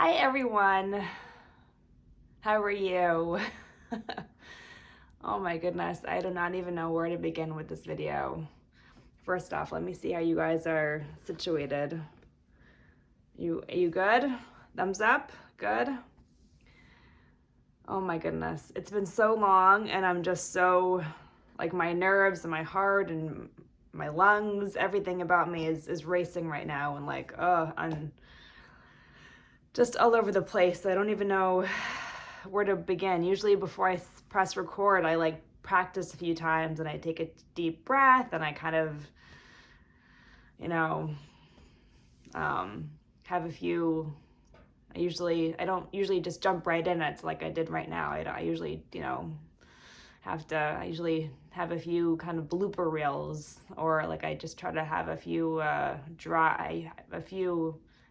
Hi everyone, how are you? Oh my goodness, I do not even know where to begin with this video. First off, let me see how you guys are situated. Are you good? Thumbs up? Good? Oh my goodness, it's been so long and I'm just so, like, my nerves and my heart and my lungs, everything about me is racing right now, and like, I'm just all over the place. I don't even know where to begin. Usually before I press record, I like practice a few times and I take a deep breath and I kind of, you know, have a few. I don't usually just jump right in it like I did right now. I usually, I usually have a few kind of blooper reels, or like I just try to have a few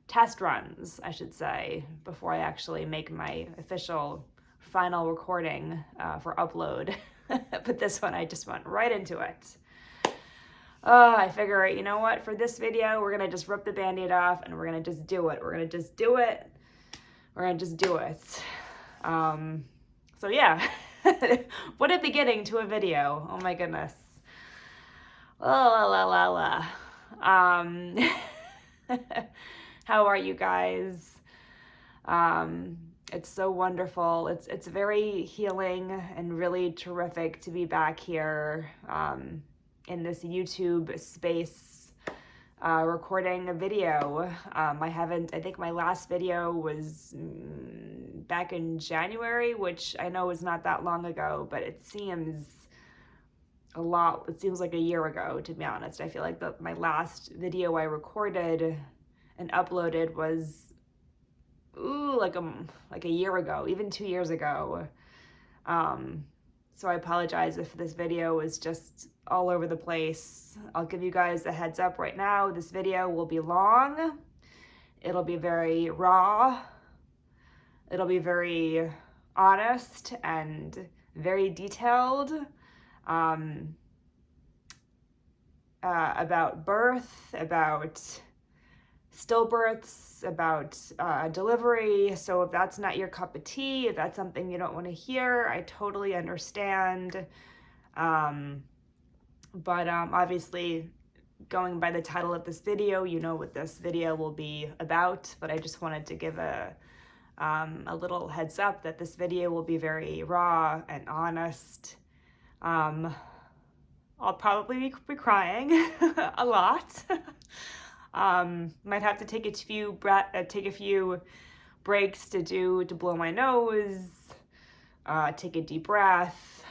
test runs, I should say, before I actually make my official final recording for upload. But this one, I just went right into it. I figure, you know what, for this video, we're gonna just rip the Band-Aid off and we're gonna just do it. We're gonna just do it. So yeah, what a beginning to a video. Oh my goodness. La la la la. How are you guys? It's so wonderful. It's very healing and really terrific to be back here in this YouTube space, recording a video. I think my last video was back in January, which I know is not that long ago, but it seems like a year ago, to be honest. I feel like my last video I recorded and uploaded was like a year ago, even 2 years ago. So I apologize if this video is just all over the place. I'll give you guys a heads up right now. This video will be long. It'll be very raw. It'll be very honest and very detailed, about birth, about stillbirths, about delivery. So if that's not your cup of tea, if that's something you don't want to hear, I totally understand. But obviously, going by the title of this video, you know what this video will be about. But I just wanted to give a little heads up that this video will be very raw and honest. I'll probably be crying a lot. Might have to take a few breaks to blow my nose, take a deep breath.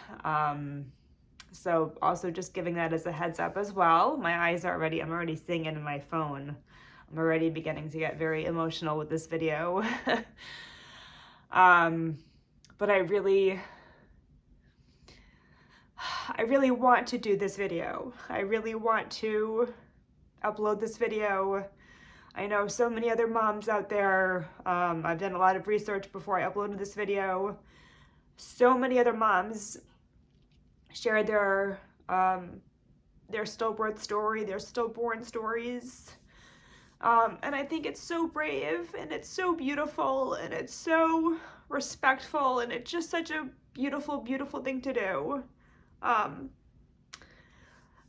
So also just giving that as a heads up as well. I'm already seeing it in my phone. I'm already beginning to get very emotional with this video. But I really want to do this video. I really want to upload this video. I know so many other moms out there. I've done a lot of research before I uploaded this video. So many other moms shared their stillbirth story, their stillborn stories. And I think it's so brave and it's so beautiful and it's so respectful and it's just such a beautiful, beautiful thing to do.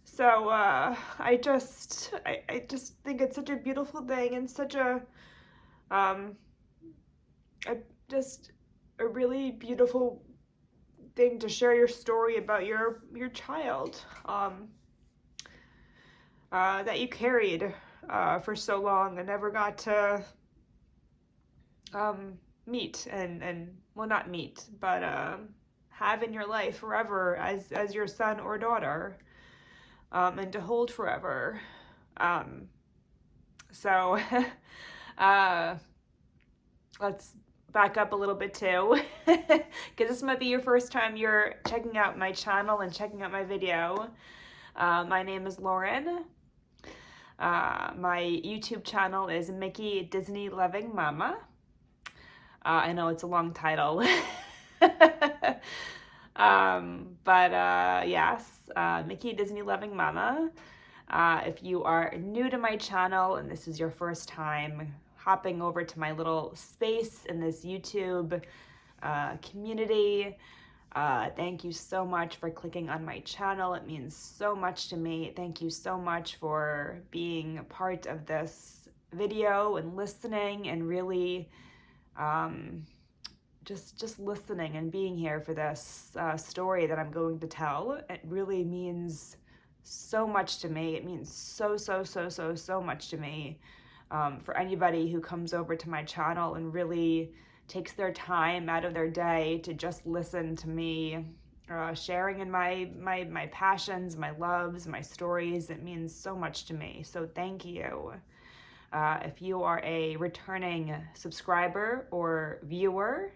So I just think it's such a beautiful thing and such a really beautiful thing to share your story about your child that you carried for so long and never got to meet and well, not meet, but have in your life forever as your son or daughter. And to hold forever. So let's back up a little bit too, because this might be your first time you're checking out my channel and checking out my video. My name is Lauren. My YouTube channel is Mickey Disney Loving Mama. I know it's a long title. Yes, Mickey Disney Loving Mama. If you are new to my channel and this is your first time, hopping over to my little space in this YouTube community. Thank you so much for clicking on my channel. It means so much to me. Thank you so much for being a part of this video and listening and really just listening and being here for this story that I'm going to tell. It really means so much to me. It means so much to me. For anybody who comes over to my channel and really takes their time out of their day to just listen to me sharing in my passions, my loves, my stories. It means so much to me. So thank you. If you are a returning subscriber or viewer,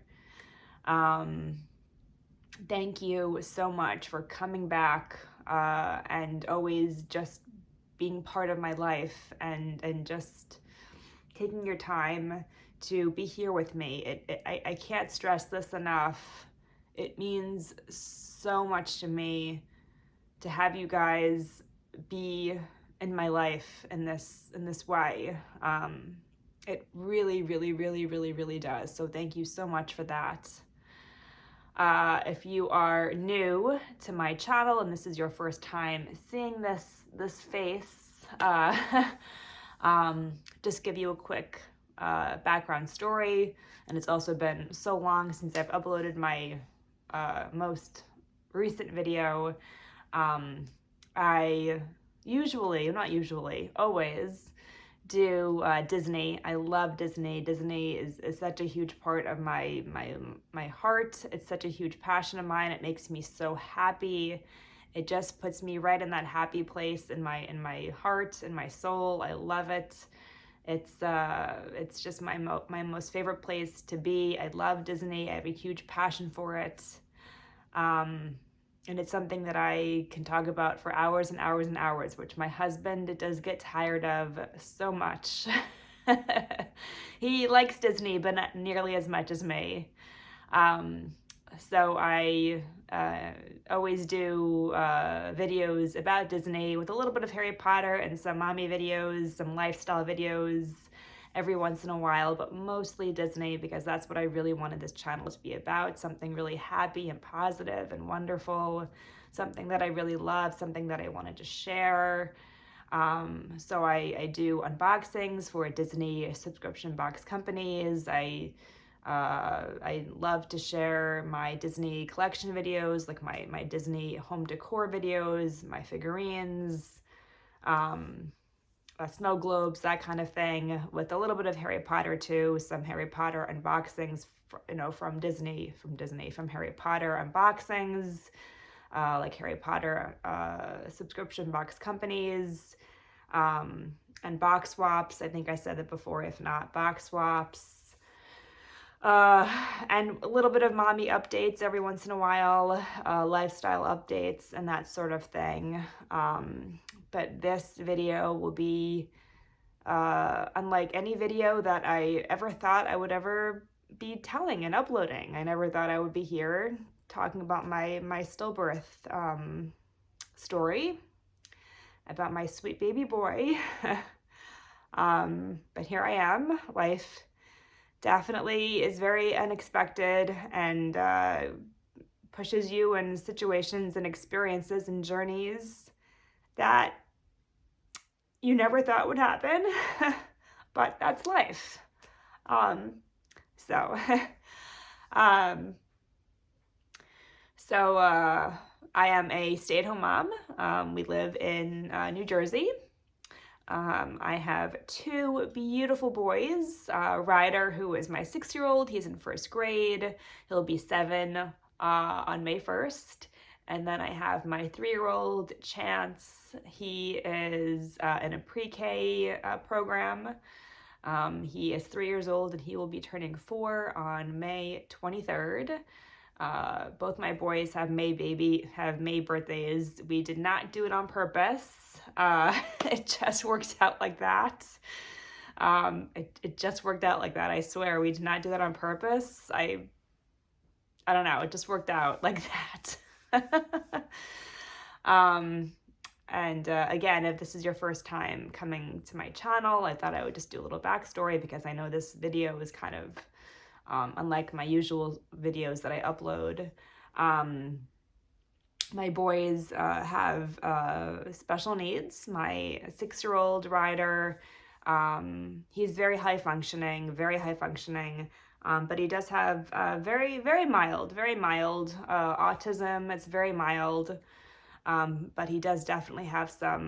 thank you so much for coming back and always just being part of my life and just taking your time to be here with me. I can't stress this enough. It means so much to me to have you guys be in my life in this way. It really does. So thank you so much for that. If you are new to my channel and this is your first time seeing this face, just give you a quick background story. And it's also been so long since I've uploaded my most recent video. I always do Disney. I love Disney. Disney is such a huge part of my heart. It's such a huge passion of mine. It makes me so happy. It just puts me right in that happy place in my heart, in my soul. I love it. It's just my most favorite place to be. I love Disney. I have a huge passion for it. And it's something that I can talk about for hours and hours and hours, which my husband does get tired of so much. He likes Disney, but not nearly as much as me. So I always do videos about Disney with a little bit of Harry Potter and some mommy videos, some lifestyle videos every once in a while, but mostly Disney because that's what I really wanted this channel to be about, something really happy and positive and wonderful, something that I really love, something that I wanted to share. So I do unboxings for Disney subscription box companies. I love to share my Disney collection videos, like my Disney home decor videos, my figurines, snow globes, that kind of thing, with a little bit of Harry Potter too, some Harry Potter unboxings, from Harry Potter unboxings, like Harry Potter subscription box companies, and box swaps. I think I said it before, if not, box swaps. And a little bit of mommy updates every once in a while, lifestyle updates and that sort of thing. But this video will be unlike any video that I ever thought I would ever be telling and uploading. I never thought I would be here talking about my stillbirth story, about my sweet baby boy. But here I am. Life definitely is very unexpected and pushes you in situations and experiences and journeys that you never thought would happen, but that's life. So I am a stay-at-home mom. We live in New Jersey. I have two beautiful boys, Ryder, who is my 6-year-old. He's in first grade. He'll be 7 on May 1st. And then I have my 3-year-old, Chance. He is in a pre-K program. He is 3 years old and he will be turning 4 on May 23rd. Both my boys have May birthdays. We did not do it on purpose. It just worked out like that. It just worked out like that. I swear, we did not do that on purpose. I don't know. It just worked out like that. And again, if this is your first time coming to my channel, I thought I would just do a little backstory because I know this video is kind of unlike my usual videos that I upload. My boys have special needs. My 6-year-old Ryder, he's very high functioning, but he does have very mild autism. It's very mild, but he does definitely have a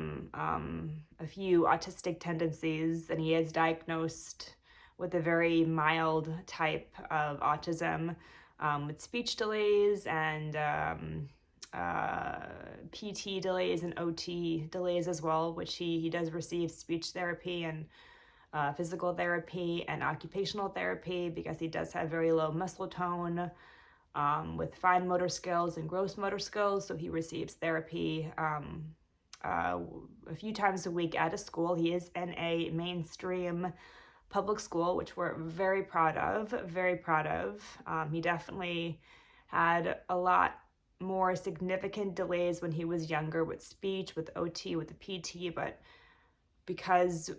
few autistic tendencies, and he is diagnosed with a very mild type of autism, with speech delays and PT delays and OT delays as well, which he does receive speech therapy and physical therapy and occupational therapy because he does have very low muscle tone, with fine motor skills and gross motor skills. So he receives therapy a few times a week at a school. He is in a mainstream public school, which we're very proud of. He definitely had a lot more significant delays when he was younger with speech, with OT, with the PT, but because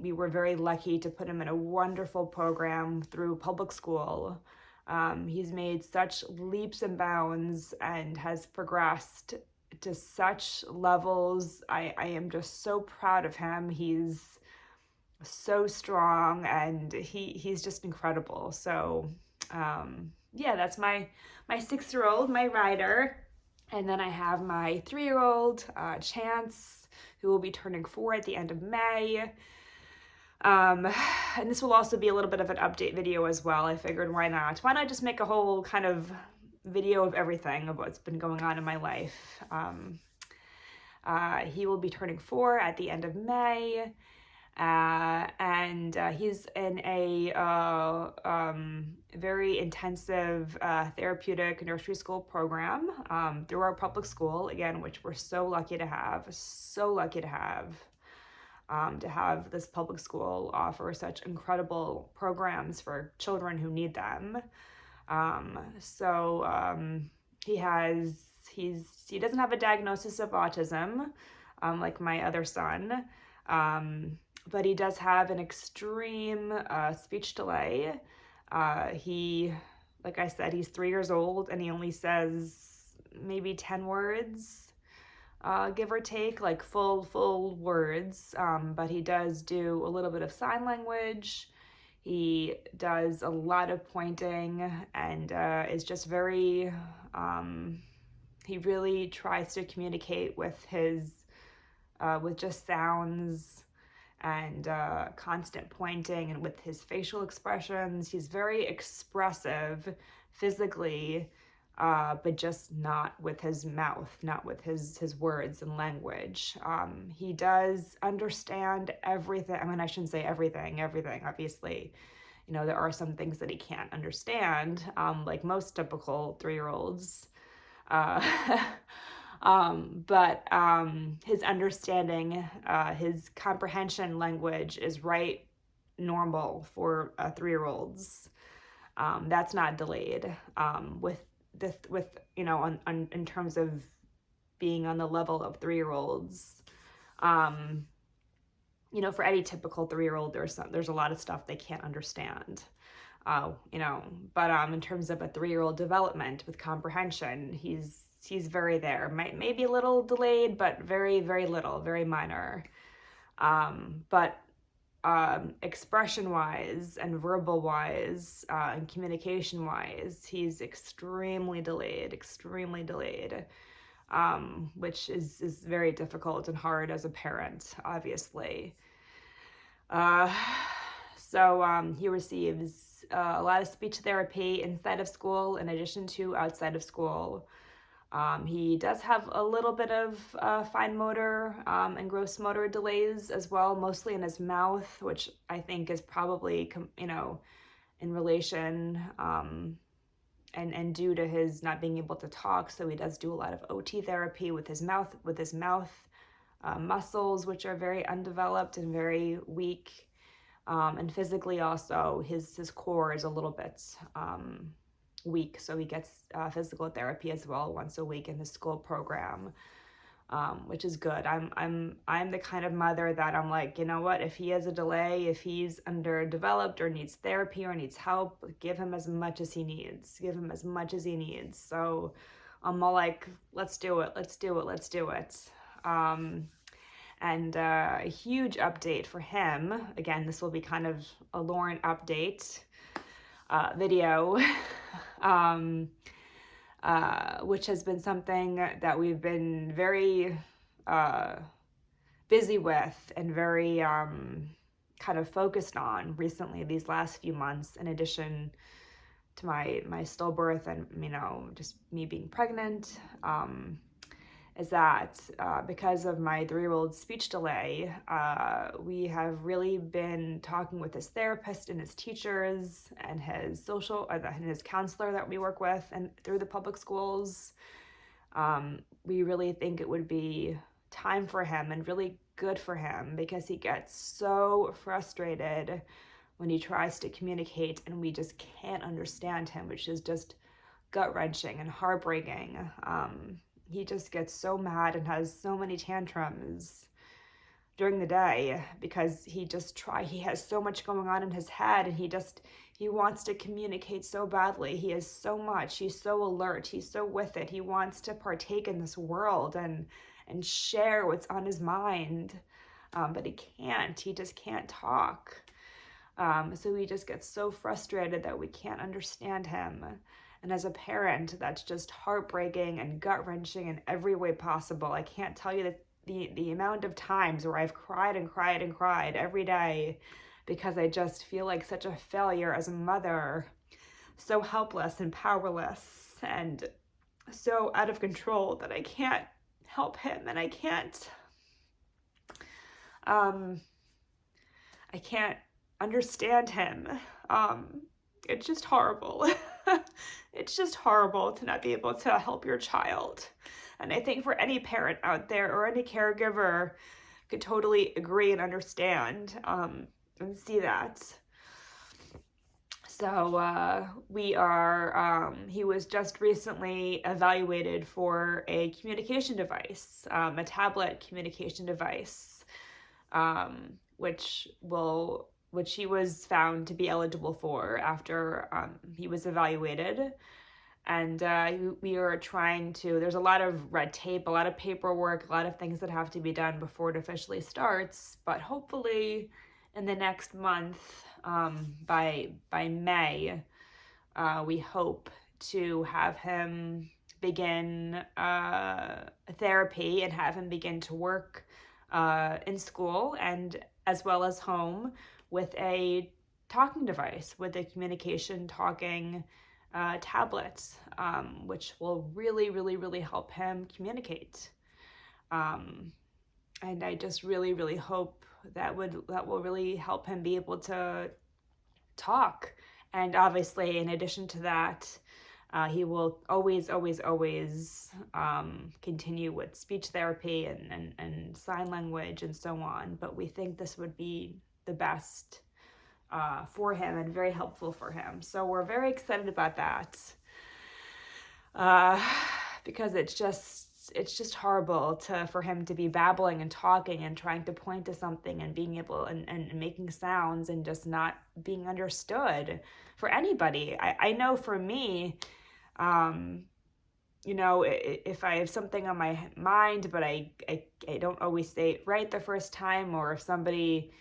we were very lucky to put him in a wonderful program through public school, he's made such leaps and bounds and has progressed to such levels. I am just so proud of him. He's so strong and he's just incredible. So yeah, that's my 6-year-old, my Ryder. And then I have my 3-year-old, Chance, who will be turning 4 at the end of May. And this will also be a little bit of an update video as well. I figured, why not? Why not just make a whole kind of video of everything, of what's been going on in my life. He will be turning 4 at the end of May. And he's in a very intensive therapeutic nursery school program through our public school, again, which we're so lucky to have, to have this public school offer such incredible programs for children who need them. He doesn't have a diagnosis of autism, like my other son, but he does have an extreme speech delay. Like I said, he's 3 years old and he only says maybe 10 words, give or take, like full words. But he does do a little bit of sign language. He does a lot of pointing and is just very, he really tries to communicate with with just sounds and constant pointing, and with his facial expressions. He's very expressive physically, but just not with his mouth, not with his words and language. He does understand everything. I mean, I shouldn't say everything, obviously. You know, there are some things that he can't understand, like most typical 3-year-olds. But his understanding, his comprehension language is right normal for 3-year-olds. That's not delayed. With you know, in terms of being on the level of 3-year-olds. You know, for any typical 3-year-old, there's a lot of stuff they can't understand. You know, but in terms of a 3-year-old development with comprehension, he's very there. Maybe a little delayed, but very little, very minor. But expression-wise and verbal-wise and communication-wise, he's extremely delayed, which is very difficult and hard as a parent, obviously. So he receives a lot of speech therapy inside of school in addition to outside of school. He does have a little bit of fine motor and gross motor delays as well, mostly in his mouth, which I think is probably, you know, in relation and due to his not being able to talk. So he does do a lot of OT therapy with his mouth, muscles, which are very undeveloped and very weak. And physically also, his core is a little bit weak, so he gets physical therapy as well once a week in the school program. which is good. I'm the kind of mother that I'm like, you know what, if he has a delay, if he's underdeveloped or needs therapy or needs help, give him as much as he needs. Give him as much as he needs. So I'm all like, let's do it, let's do it, let's do it. And a huge update for him. Again, this will be kind of a Lauren update video. Which has been something that we've been very busy with and very kind of focused on recently these last few months, in addition to my stillbirth and, just me being pregnant, is that because of my 3-year-old speech delay, we have really been talking with his therapist and his teachers and his and his counselor that we work with and through the public schools. We really think it would be time for him and really good for him, because he gets so frustrated when he tries to communicate and we just can't understand him, which is just gut-wrenching and heartbreaking. He just gets so mad and has so many tantrums during the day because he has so much going on in his head, and he wants to communicate so badly. He has so much. He's so alert. He's so with it. He wants to partake in this world and share what's on his mind. But he can't. He just can't talk. So he just gets so frustrated that we can't understand him. And as a parent, that's just heartbreaking and gut-wrenching in every way possible. I can't tell you the amount of times where I've cried and cried and cried every day because I just feel like such a failure as a mother, so helpless and powerless and so out of control that I can't help him, and I can't understand him. It's just horrible. It's just horrible to not be able to help your child. And I think for any parent out there or any caregiver could totally agree and understand and see that. So he was just recently evaluated for a communication device, a tablet communication device, which he was found to be eligible for after he was evaluated. And we are there's a lot of red tape, a lot of paperwork, a lot of things that have to be done before it officially starts. But hopefully in the next month, by May, we hope to have him begin therapy and have him begin to work in school and as well as home with a talking device, with a communication talking tablet, which will really, really, really help him communicate. And I just really, really hope that will really help him be able to talk. And obviously, in addition to that, he will always, always, always continue with speech therapy and sign language and so on. But we think this would be the best for him and very helpful for him. So we're very excited about that because it's just horrible for him to be babbling and talking and trying to point to something and being able and making sounds and just not being understood for anybody. I know for me, if I have something on my mind, but I don't always say it right the first time, or if somebody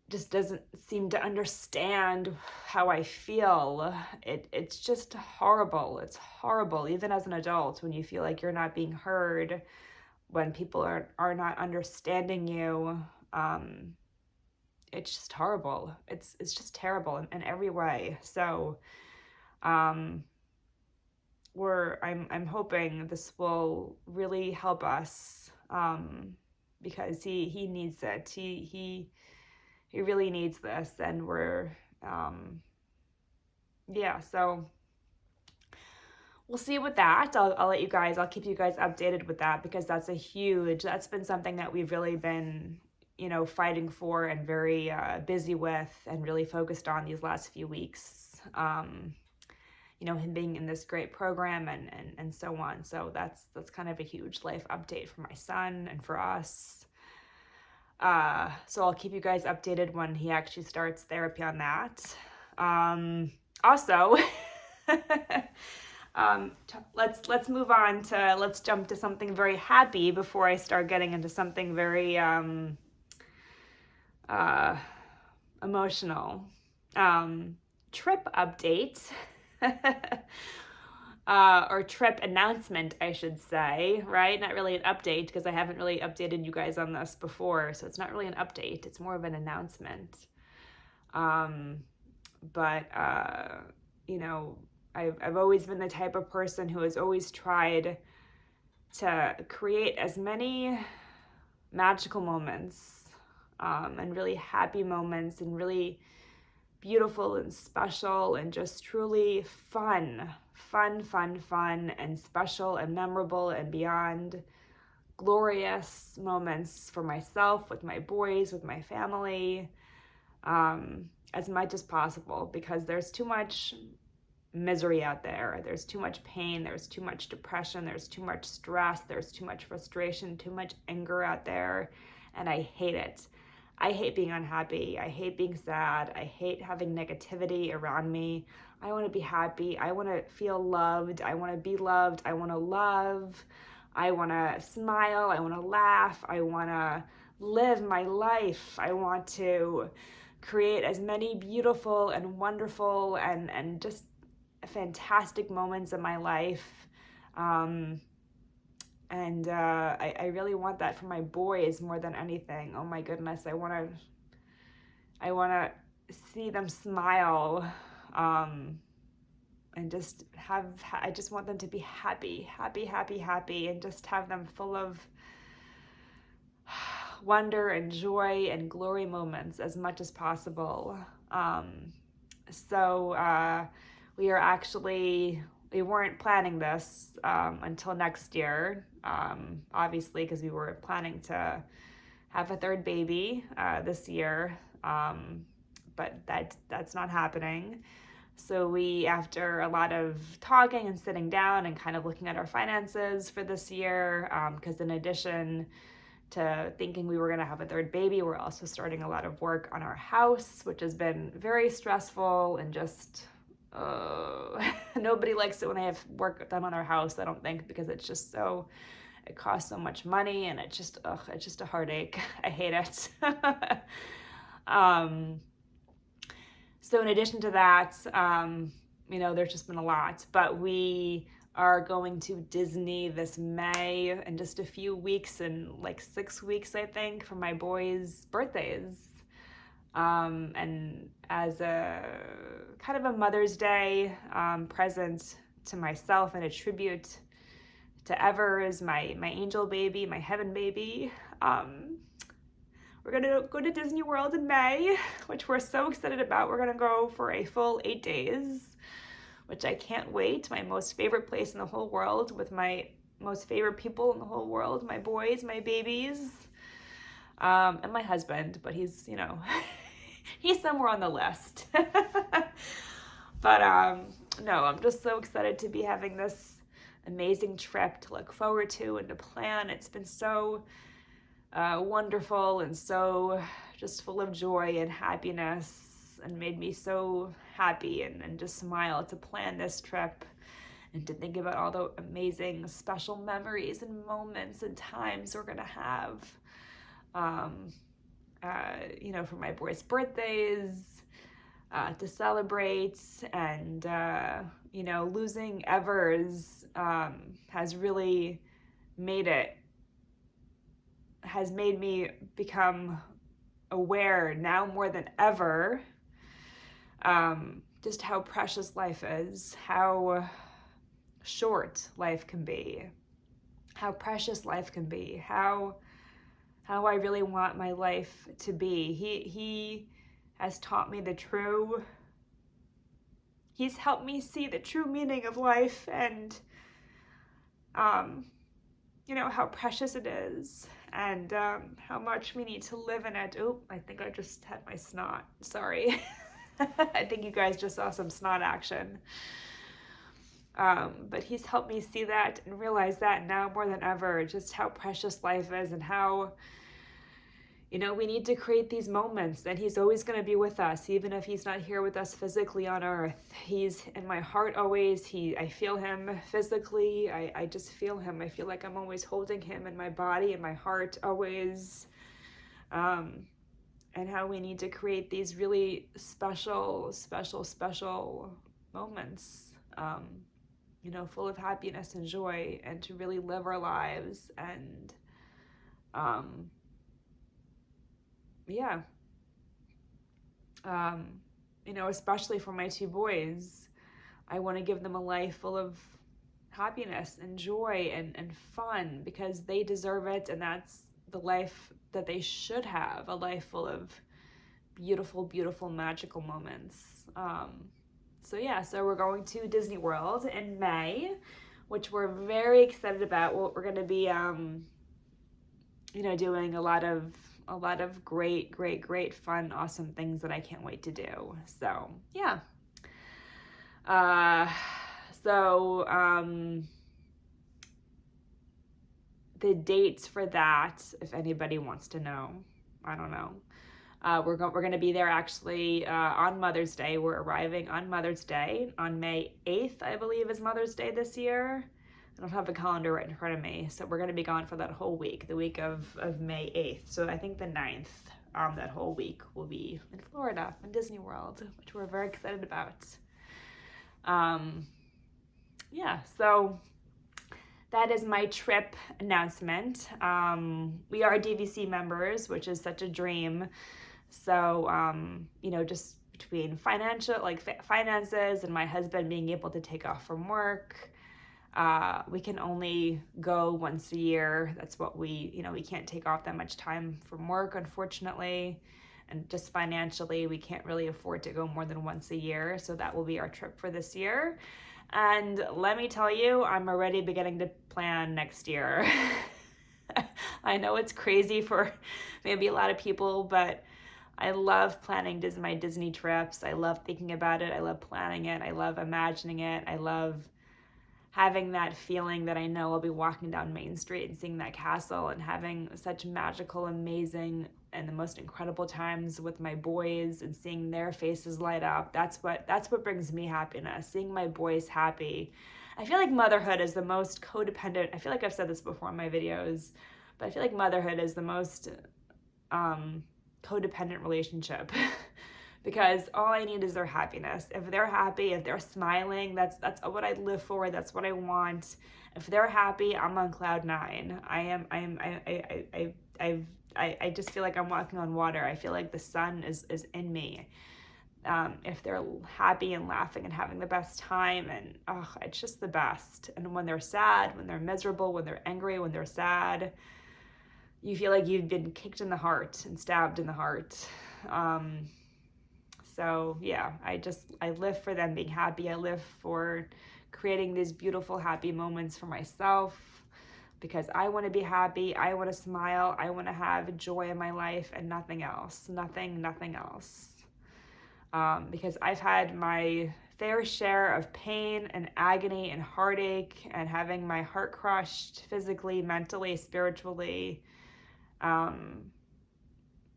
just doesn't seem to understand how I feel, it's just horrible. It's horrible, even as an adult, when you feel like you're not being heard, when people are not understanding you. It's just horrible. It's just terrible in every way. So I'm hoping this will really help us because he needs it. He really needs this, and we're so we'll see with that. I'll keep you guys updated with that, because that's been something that we've really been fighting for and very busy with and really focused on these last few weeks. him being in this great program and so on. So that's kind of a huge life update for my son and for us. So I'll keep you guys updated when he actually starts therapy on that. Also, let's move on to, let's jump to something very happy before I start getting into something very emotional. Trip update. Or trip announcement, I should say, right? Not really an update, because I haven't really updated you guys on this before, so it's not really an update. It's more of an announcement. But I've always been the type of person who has always tried to create as many magical moments, and really happy moments, and really beautiful and special and just truly fun and special and memorable and beyond glorious moments for myself, with my boys, with my family, as much as possible, because there's too much misery out there. There's too much pain. There's too much depression. There's too much stress. There's too much frustration, too much anger out there, and I hate it. I hate being unhappy. I hate being sad. I hate having negativity around me. I want to be happy. I want to feel loved. I want to be loved. I want to love. I want to smile. I want to laugh. I want to live my life. I want to create as many beautiful and wonderful and just fantastic moments in my life. And I really want that for my boys more than anything. Oh my goodness, I want to see them smile, and just I just want them to be happy, and just have them full of wonder and joy and glory moments as much as possible. So we weren't planning this until next year, obviously, because we were planning to have a third baby this year, but that's not happening. So we, after a lot of talking and sitting down and kind of looking at our finances for this year, because in addition to thinking we were going to have a third baby, we're also starting a lot of work on our house, which has been very stressful and just nobody likes it when they have work done on their house, I don't think, because it costs so much money, and it's just a heartache. I hate it. So in addition to that, there's just been a lot, but we are going to Disney this May in just a few weeks, in like 6 weeks, I think, for my boys' birthdays. And as a kind of a Mother's Day present to myself and a tribute to Evers, my angel baby, my heaven baby, we're going to go to Disney World in May, which we're so excited about. We're going to go for a full 8 days, which I can't wait. My most favorite place in the whole world, with my most favorite people in the whole world, my boys, my babies, and my husband, but he's, he's somewhere on the list. But no, I'm just so excited to be having this amazing trip to look forward to and to plan. It's been so wonderful and so just full of joy and happiness, and made me so happy and just smile to plan this trip and to think about all the amazing special memories and moments and times we're going to have. For my boys' birthdays, to celebrate, and, losing Evers has really has made me become aware now more than ever, just how precious life is, how short life can be, how precious life can be, how I really want my life to be. He has taught me he's helped me see the true meaning of life, and, how precious it is, and how much we need to live in it. Oh, I think I just had my snot. Sorry. I think you guys just saw some snot action. But he's helped me see that and realize that now more than ever, just how precious life is and how, we need to create these moments, and he's always going to be with us, even if he's not here with us physically on earth. He's in my heart always. I feel him physically. I just feel him. I feel like I'm always holding him in my body and my heart always. And how we need to create these really special, special, special moments, full of happiness and joy, and to really live our lives. And especially for my two boys, I want to give them a life full of happiness and joy and fun, because they deserve it, and that's the life that they should have, a life full of beautiful, beautiful, magical moments. So we're going to Disney World in May, which we're very excited about. We're going to be, doing a lot of great, great, great, fun, awesome things that I can't wait to do. So, yeah. The dates for that, if anybody wants to know, I don't know. We're going to be there actually on Mother's Day. We're arriving on Mother's Day on May 8th, I believe, is Mother's Day this year. I don't have the calendar right in front of me, so we're going to be gone for that whole week, the week of May 8th. So I think the 9th, that whole week, will be in Florida, in Disney World, which we're very excited about. So that is my trip announcement. We are DVC members, which is such a dream. So, just between finances and my husband being able to take off from work, we can only go once a year. That's what we can't take off that much time from work, unfortunately. And just financially, we can't really afford to go more than once a year. So that will be our trip for this year. And let me tell you, I'm already beginning to plan next year. I know it's crazy for maybe a lot of people, but I love planning my Disney trips. I love thinking about it. I love planning it. I love imagining it. I love having that feeling that I know I'll be walking down Main Street and seeing that castle and having such magical, amazing, and the most incredible times with my boys and seeing their faces light up. That's what brings me happiness, seeing my boys happy. I feel like motherhood is the most codependent. I feel like I've said this before in my videos, but I feel like motherhood is the most codependent relationship because all I need is their happiness. If they're happy, if they're smiling, that's what I live for. That's what I want. If they're happy, I'm on cloud 9. I just feel like I'm walking on water. I feel like the sun is in me. If they're happy and laughing and having the best time, and it's just the best. And when they're sad, when they're miserable, when they're angry, when they're sad, you feel like you've been kicked in the heart and stabbed in the heart. So yeah, I live for them being happy. I live for creating these beautiful, happy moments for myself because I want to be happy. I want to smile. I want to have joy in my life and nothing else. Nothing else. Because I've had my fair share of pain and agony and heartache and having my heart crushed physically, mentally, spiritually. And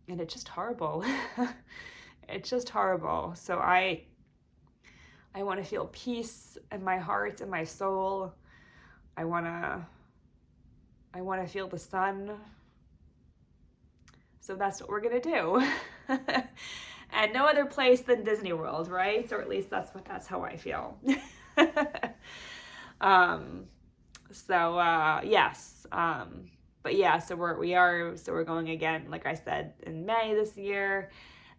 it's just horrible. It's just horrible. So I want to feel peace in my heart and my soul. I want to feel the sun. So that's what we're going to do. And no other place than Disney World, right? Or at least that's how I feel. Yes. But yeah, so we're going again, like I said, in May this year.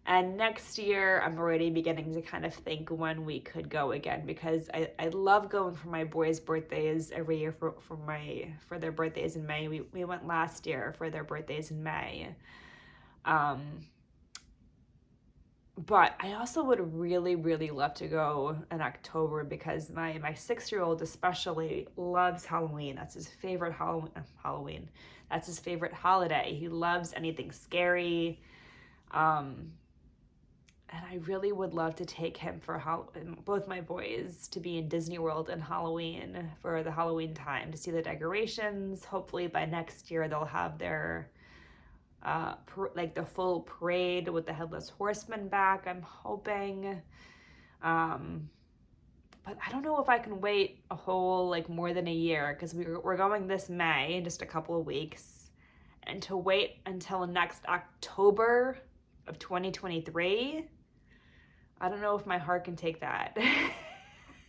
And next year, I'm already beginning to kind of think when we could go again, because I love going for my boys' birthdays every year for their birthdays in May. We went last year for their birthdays in May. But I also would really, really love to go in October because my 6-year-old especially loves Halloween. That's his favorite Halloween. That's his favorite holiday. He loves anything scary. And I really would love to take him for both my boys to be in Disney World and Halloween for the Halloween time to see the decorations. Hopefully by next year they'll have their like the full parade with the Headless Horseman back, I'm hoping. But I don't know if I can wait a whole, like, more than a year, because we're going this May in just a couple of weeks. And to wait until next October of 2023, I don't know if my heart can take that.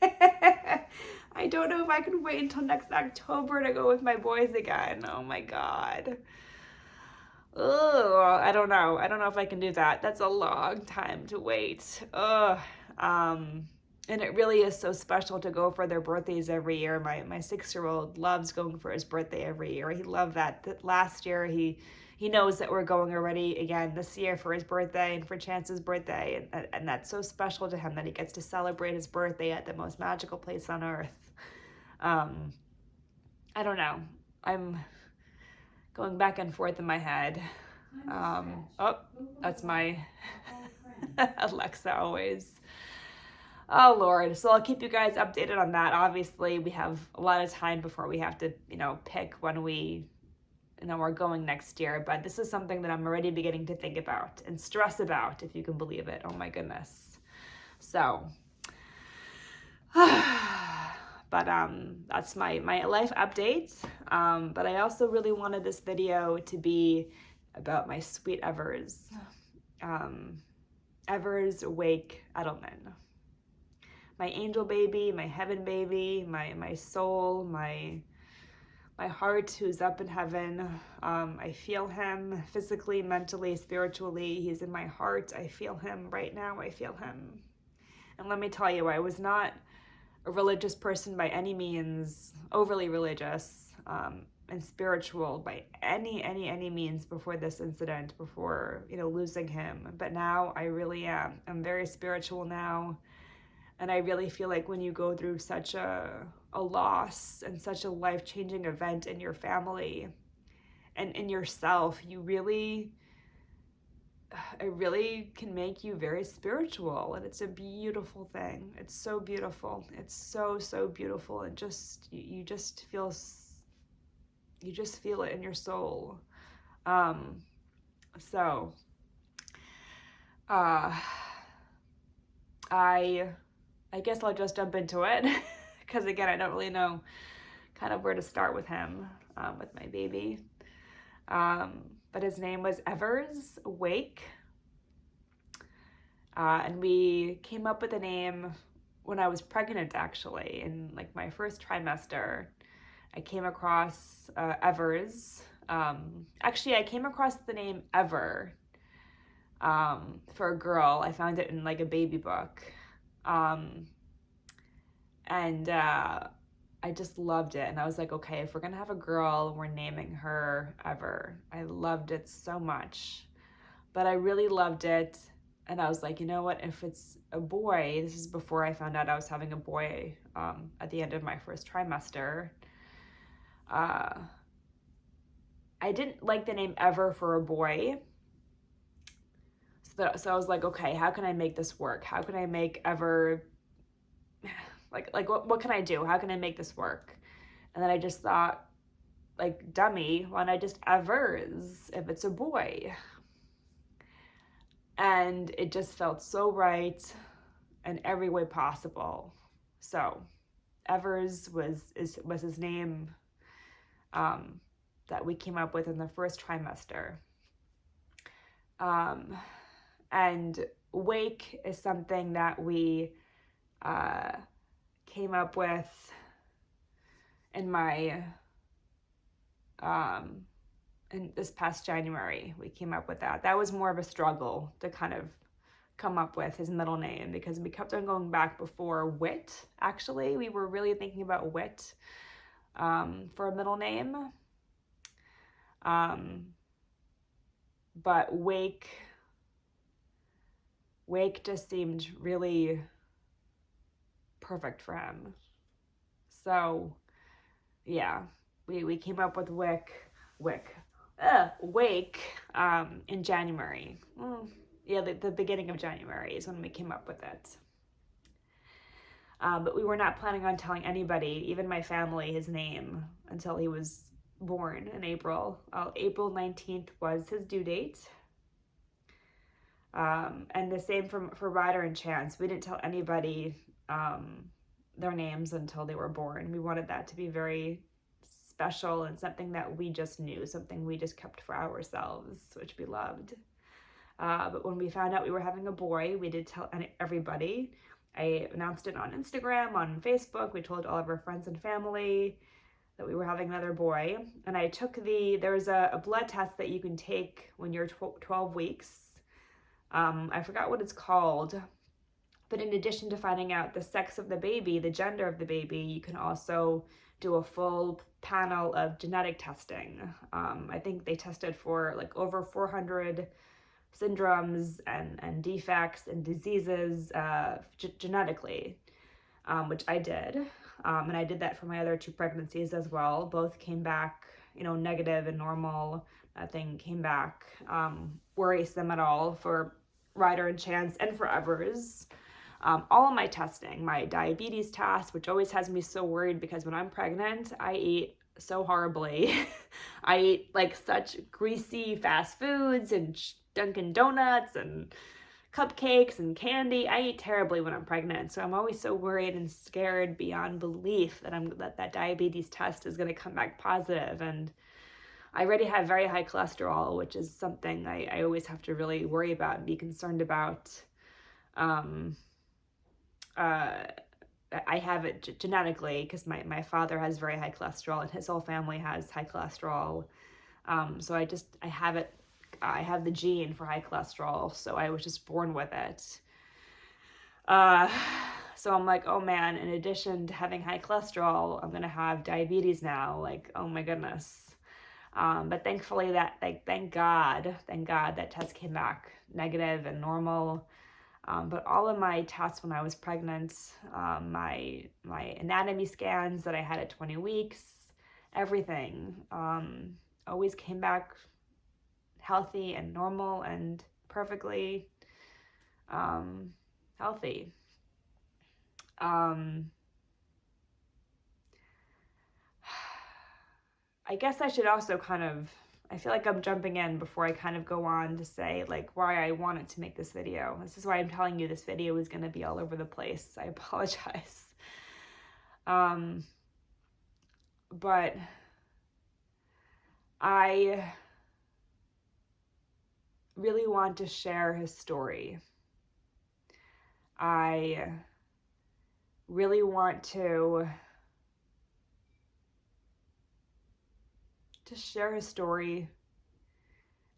I don't know if I can wait until next October to go with my boys again. Oh my God. Ugh, I don't know. I don't know if I can do that. That's a long time to wait. Ugh. And it really is so special to go for their birthdays every year. My 6-year-old loves going for his birthday every year. He loved that last year. He knows that we're going already again this year for his birthday and for Chance's birthday. And that's so special to him that he gets to celebrate his birthday at the most magical place on earth. I don't know. I'm going back and forth in my head. Oh, that's my Alexa always. Oh, Lord. So I'll keep you guys updated on that. Obviously, we have a lot of time before we have to, pick when we, are going next year. But this is something that I'm already beginning to think about and stress about, if you can believe it. Oh, my goodness. So, but that's my life updates. But I also really wanted this video to be about my sweet Evers. Evers Wake Edelman. My angel baby, my heaven baby, my soul, my heart who's up in heaven. I feel him physically, mentally, spiritually. He's in my heart. I feel him right now. I feel him. And let me tell you, I was not a religious person by any means, overly religious and spiritual by any means before this incident, before, losing him. But now I really am. I'm very spiritual now. And I really feel like when you go through such a loss and such a life-changing event in your family and in yourself, it really can make you very spiritual. And it's a beautiful thing. It's so beautiful. It's so, so beautiful. And you just feel it in your soul. I guess I'll just jump into it because, again, I don't really know kind of where to start with him, with my baby. But his name was Evers Wake. And we came up with the name when I was pregnant, actually, in like my first trimester. I came across Evers. Actually, I came across the name Ever for a girl. I found it in like a baby book. And I just loved it. And I was like, okay, if we're going to have a girl, we're naming her Ever. I loved it so much. But I really loved it. And I was like, you know what, if it's a boy, this is before I found out I was having a boy at the end of my first trimester. I didn't like the name Ever for a boy. So I was like, okay, how can I make this work? How can I make Ever, like what can I do? How can I make this work? And then I just thought, like, dummy, why don't I just Evers if it's a boy? And it just felt so right in every way possible. So Evers was his name that we came up with in the first trimester. And Wake is something that we came up with in in this past January. We came up with that. That was more of a struggle to kind of come up with his middle name because we kept on going back before Wit. Actually, we were really thinking about Wit for a middle name. But Wake just seemed really perfect for him. So yeah, we came up with Wake in January. the beginning of January is when we came up with it. But we were not planning on telling anybody, even my family, his name until he was born in April. April 19th was his due date. And the same for Ryder and Chance. We didn't tell anybody their names until they were born. We wanted that to be very special and something that we just knew, something we just kept for ourselves, which we loved. But when we found out we were having a boy, we did tell everybody. I announced it on Instagram, on Facebook. We told all of our friends and family that we were having another boy. And I took there's a blood test that you can take when you're 12 weeks. I forgot what it's called. But in addition to finding out the sex of the baby, the gender of the baby, you can also do a full panel of genetic testing. I think they tested for like over 400 syndromes and defects and diseases genetically, which I did. And I did that for my other 2 pregnancies as well. Both came back, negative and normal. Nothing came back worrisome at all for Ryder and Chance and for Evers. All of my testing, my diabetes test, which always has me so worried because when I'm pregnant, I eat so horribly. I eat like such greasy fast foods and Dunkin' Donuts and cupcakes and candy. I eat terribly when I'm pregnant, so I'm always so worried and scared beyond belief that diabetes test is going to come back positive. And I already have very high cholesterol, which is something I always have to really worry about and be concerned about. I have it genetically because my father has very high cholesterol and his whole family has high cholesterol. So I have it. I have the gene for high cholesterol, so I was just born with it. So I'm like, oh man, in addition to having high cholesterol, I'm going to have diabetes now. Like, oh my goodness. But thankfully thank God that test came back negative and normal. But all of my tests when I was pregnant, my anatomy scans that I had at 20 weeks, everything, always came back healthy and normal and perfectly healthy. I guess I should also I feel like I'm jumping in before I kind of go on to say like why I wanted to make this video. This is why I'm telling you this video is going to be all over the place. I apologize. But I really want to share his story. I really want to share his story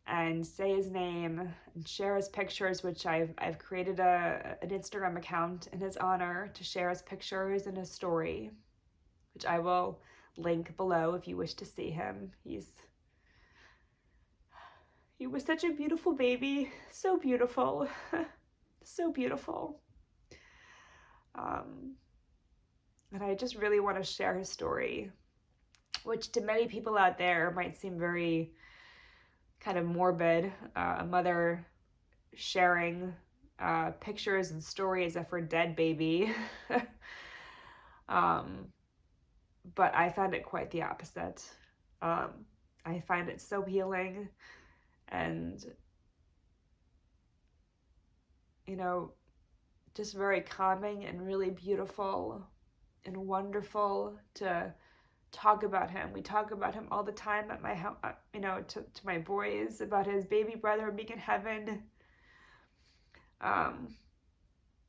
and say his name and share his pictures, which I've created an Instagram account in his honor to share his pictures and his story, which I will link below if you wish to see him. He was such a beautiful baby, so beautiful, so beautiful. And I just really want to share his story, which to many people out there might seem very kind of morbid. A mother sharing pictures and stories of her dead baby. But I found it quite the opposite. I find it so healing and, just very calming and really beautiful and wonderful to talk about him. We talk about him all the time at my house, to my boys, about his baby brother being in heaven. I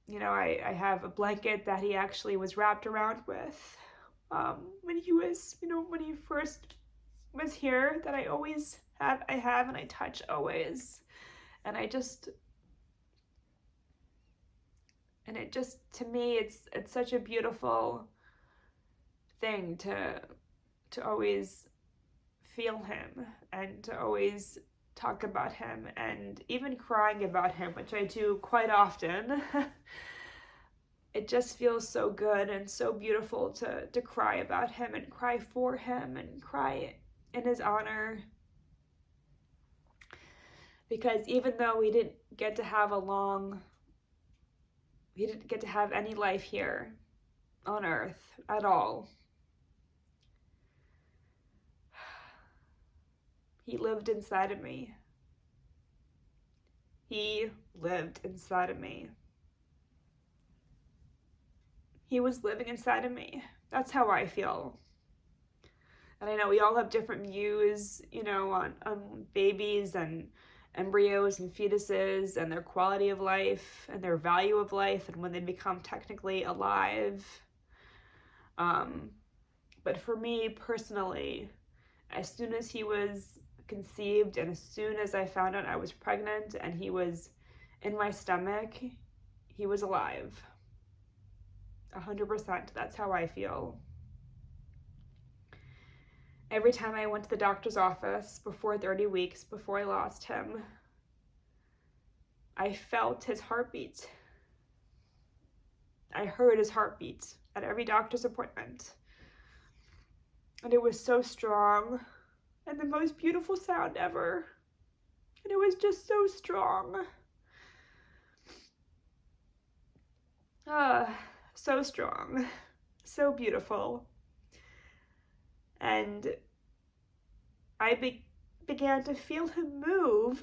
have a blanket that he actually was wrapped around with when he was, when he first was here, that I always have, and I touch always. And to me, it's such a beautiful thing to always feel him and to always talk about him, and even crying about him, which I do quite often. It just feels so good and so beautiful to cry about him and cry for him and cry in his honor, Because even though we didn't get to have any life here on earth at all, he lived inside of me. He lived inside of me. He was living inside of me. That's how I feel. And I know we all have different views, on babies and embryos and fetuses and their quality of life and their value of life and when they become technically alive. But for me personally, as soon as he was conceived and as soon as I found out I was pregnant and he was in my stomach, he was alive. 100%. That's how I feel. Every time I went to the doctor's office before 30 weeks, before I lost him, I felt his heartbeat. I heard his heartbeat at every doctor's appointment. And it was so strong and the most beautiful sound ever. And it was just so strong. So strong, so beautiful. And I began to feel him move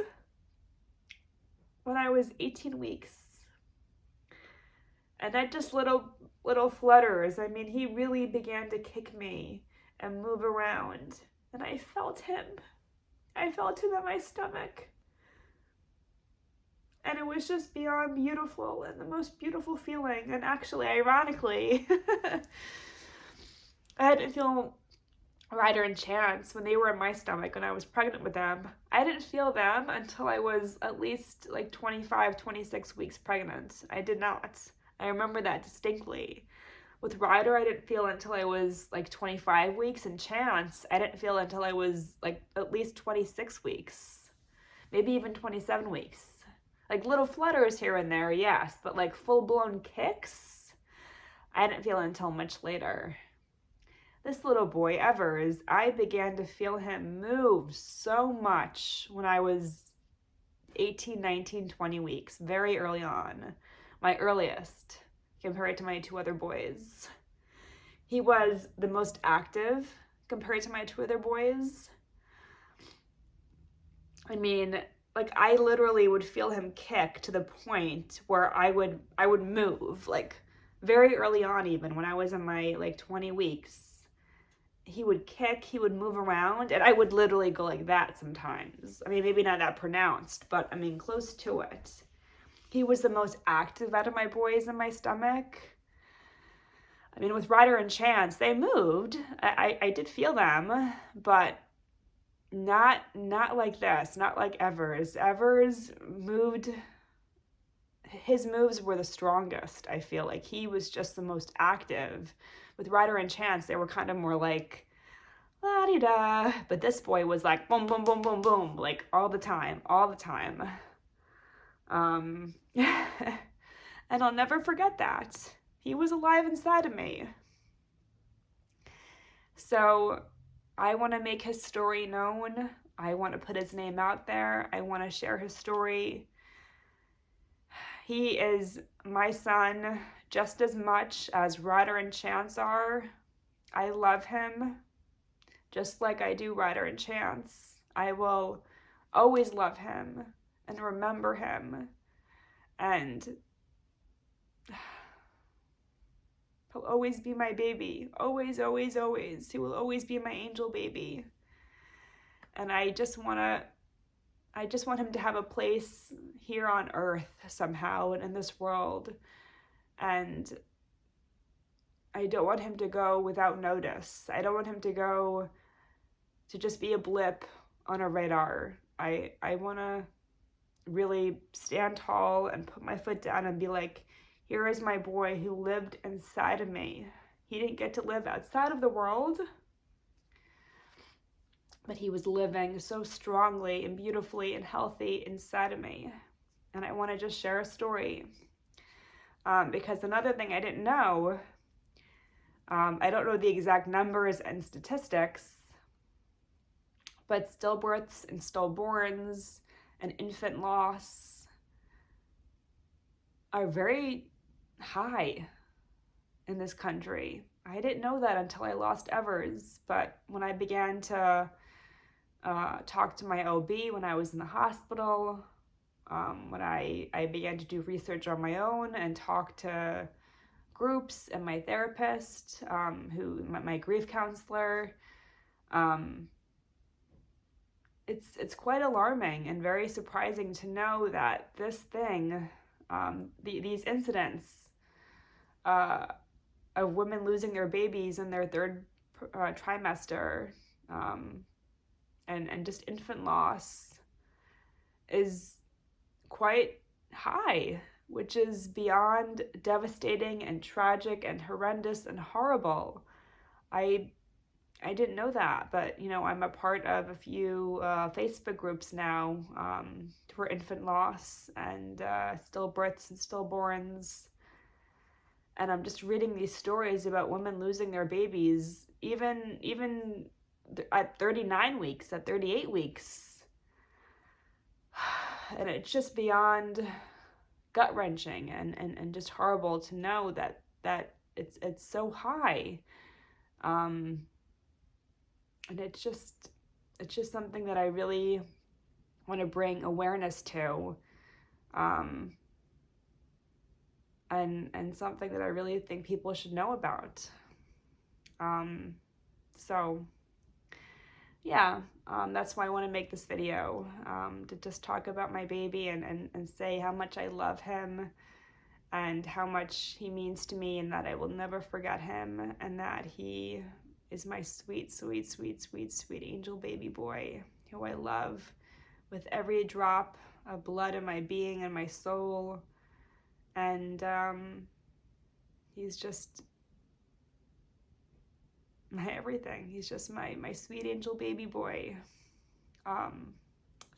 when I was 18 weeks. And not just little flutters. I mean, he really began to kick me and move around. And I felt him. I felt him in my stomach. And it was just beyond beautiful and the most beautiful feeling. And actually, ironically, I didn't feel Ryder and Chance when they were in my stomach when I was pregnant with them. I didn't feel them until I was at least 25, 26 weeks pregnant. I did not. I remember that distinctly. With Ryder, I didn't feel until I was 25 weeks, and Chance, I didn't feel until I was at least 26 weeks, maybe even 27 weeks. Little flutters here and there, yes, but full-blown kicks, I didn't feel until much later. This little boy, Evers, I began to feel him move so much when I was 18, 19, 20 weeks, very early on, my earliest, compared to my two other boys. He was the most active compared to my two other boys. I mean, I literally would feel him kick to the point where I would move, very early on, even when I was in my 20 weeks. He would kick, he would move around, and I would literally go like that sometimes. I mean, maybe not that pronounced, but I mean, close to it. He was the most active out of my boys in my stomach. I mean, with Ryder and Chance, they moved. I did feel them, but not like this, not like Evers. Evers moved, his moves were the strongest, I feel like. He was just the most active. With Ryder and Chance, they were kind of more la-di-da. But this boy was boom, boom, boom, boom, boom, all the time. And I'll never forget that. He was alive inside of me. So I want to make his story known. I want to put his name out there. I want to share his story. He is my son just as much as Ryder and Chance are. I love him just like I do Ryder and Chance. I will always love him and remember him. And he'll always be my baby. Always, always, always. He will always be my angel baby. And I just want him to have a place here on earth somehow and in this world. And I don't want him to go without notice. I don't want him to go to just be a blip on a radar. I want to really stand tall and put my foot down and be like, here is my boy who lived inside of me. He didn't get to live outside of the world, but he was living so strongly and beautifully and healthy inside of me. And I want to just share a story. Because another thing I didn't know, I don't know the exact numbers and statistics, but stillbirths and stillborns and infant loss are very high in this country. I didn't know that until I lost Evers, but when I began to talk to my OB when I was in the hospital, when I began to do research on my own and talk to groups and my therapist, my grief counselor, it's quite alarming and very surprising to know that this thing, these incidents of women losing their babies in their third trimester, and just infant loss is quite high, which is beyond devastating and tragic and horrendous and horrible. I didn't know that, but I'm a part of a few Facebook groups now for infant loss and stillbirths and stillborns. And I'm just reading these stories about women losing their babies, even at 39 weeks, at 38 weeks. And it's just beyond gut-wrenching and just horrible to know that it's so high. And it's just something that I really want to bring awareness to. And something that I really think people should know about. So yeah, that's why I want to make this video, to just talk about my baby and say how much I love him and how much he means to me, and that I will never forget him, and that he is my sweet, sweet, sweet, sweet, sweet angel baby boy who I love with every drop of blood in my being and my soul. And he's just my everything. He's just my sweet angel baby boy.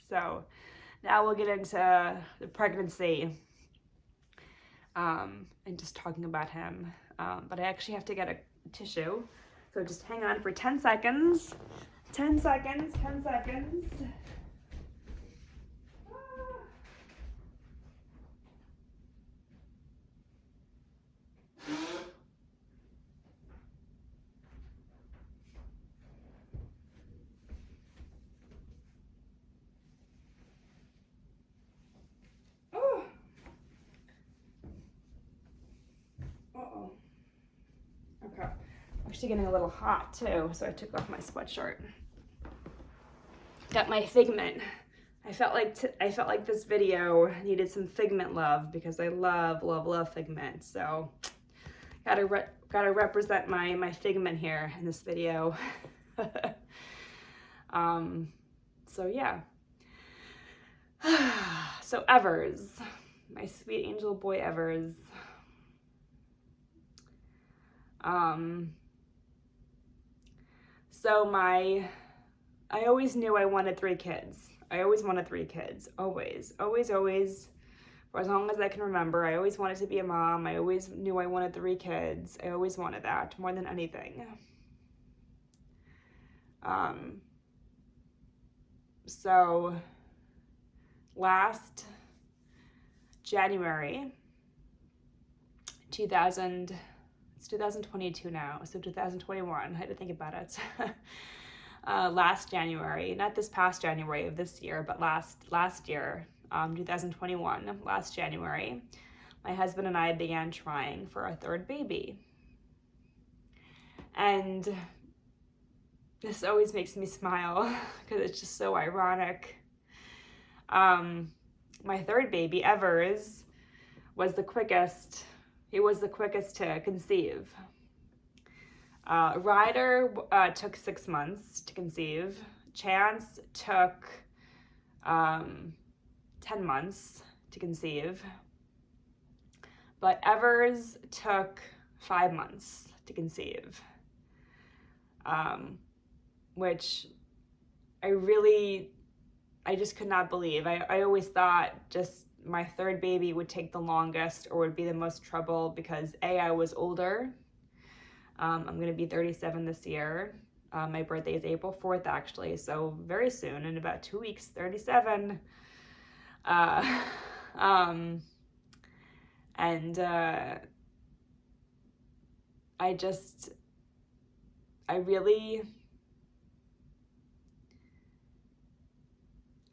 So now we'll get into the pregnancy and just talking about him. But I actually have to get a tissue. So just hang on for 10 seconds. 10 seconds, 10 seconds. Okay. Actually getting a little hot too, so I took off my sweatshirt. Got my Figment. I felt like this video needed some Figment love because I love Figment. So gotta represent my Figment here in this video. So yeah. So Evers, my sweet angel boy Evers. So I always knew I wanted 3 kids. I always wanted 3 kids. Always. For as long as I can remember, I always wanted to be a mom. I always knew I wanted 3 kids. I always wanted that more than anything. So last January, it's 2022 now, so 2021, I had to think about it. Last January, not this past January of this year, but last year, 2021, last January, my husband and I began trying for our 3rd baby. And this always makes me smile because it's just so ironic. My 3rd baby, Evers, was the quickest. He was the quickest to conceive. Ryder took 6 months to conceive. Chance took 10 months to conceive. But Evers took 5 months to conceive. Which I just could not believe. I always thought just my 3rd baby would take the longest or would be the most trouble because I was older. I'm going to be 37 this year. My birthday is April 4th, actually, so very soon, in about 2 weeks, 37. And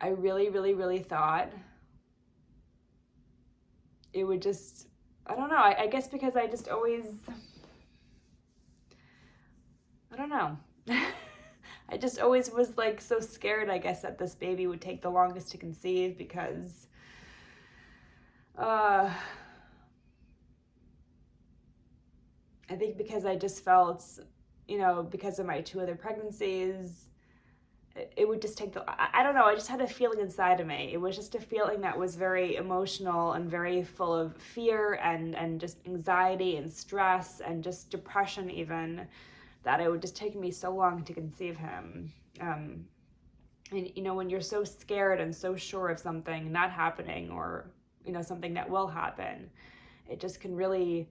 I really thought it would just, I don't know, I guess because I just always, I don't know. I just always was like so scared, I guess, that this baby would take the longest to conceive because I think because I just felt, because of my 2 other pregnancies, it would just take I don't know, I just had a feeling inside of me. It was just a feeling that was very emotional and very full of fear and just anxiety and stress and just depression even, that it would just take me so long to conceive him. And when you're so scared and so sure of something not happening, or something that will happen, it just can really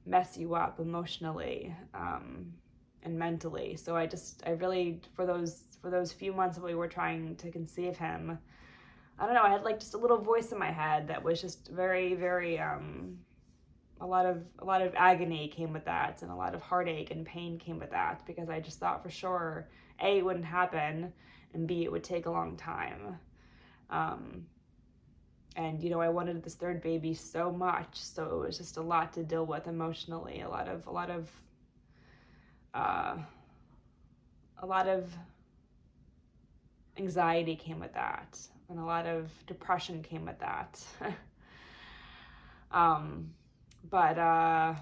mess you up emotionally and mentally. So I really, for those few months that we were trying to conceive him, I don't know, I had like just a little voice in my head that was just very, very a lot of agony came with that, and a lot of heartache and pain came with that, because I just thought for sure, A, it wouldn't happen, and B, it would take a long time. And I wanted this 3rd baby so much, so it was just a lot to deal with emotionally, a lot of anxiety came with that, and a lot of depression came with that. But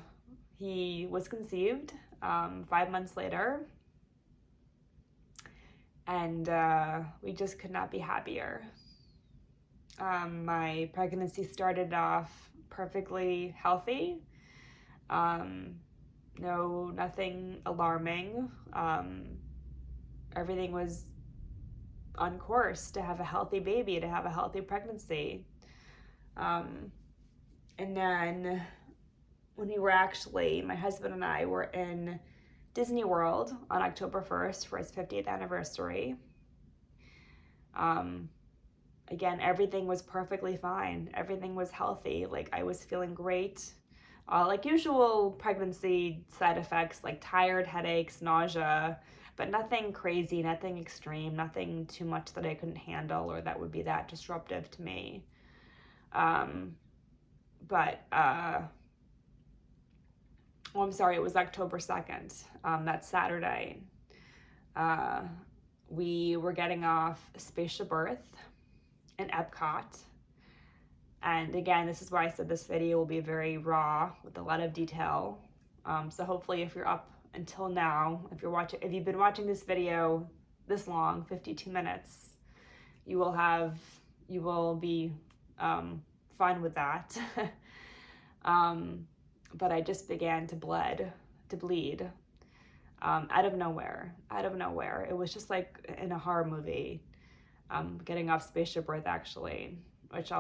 he was conceived 5 months later, and we just could not be happier. My pregnancy started off perfectly healthy. Nothing alarming. Everything was on course to have a healthy baby, to have a healthy pregnancy. And then when my husband and I were in Disney World on October 1st for his 50th anniversary, again, everything was perfectly fine. Everything was healthy. Like, I was feeling great. Like usual pregnancy side effects, like tired, headaches, nausea, but nothing crazy, nothing extreme, nothing too much that I couldn't handle or that would be that disruptive to me. I'm sorry, it was October 2nd, that Saturday. We were getting off Stillbirth in Epcot. And again, this is why I said this video will be very raw with a lot of detail. So hopefully, if you're up until now, if you've been watching this video this long, 52 minutes, you will be fine with that. But I just began to bleed out of nowhere. It was just like in a horror movie, getting off Spaceship Earth, actually, which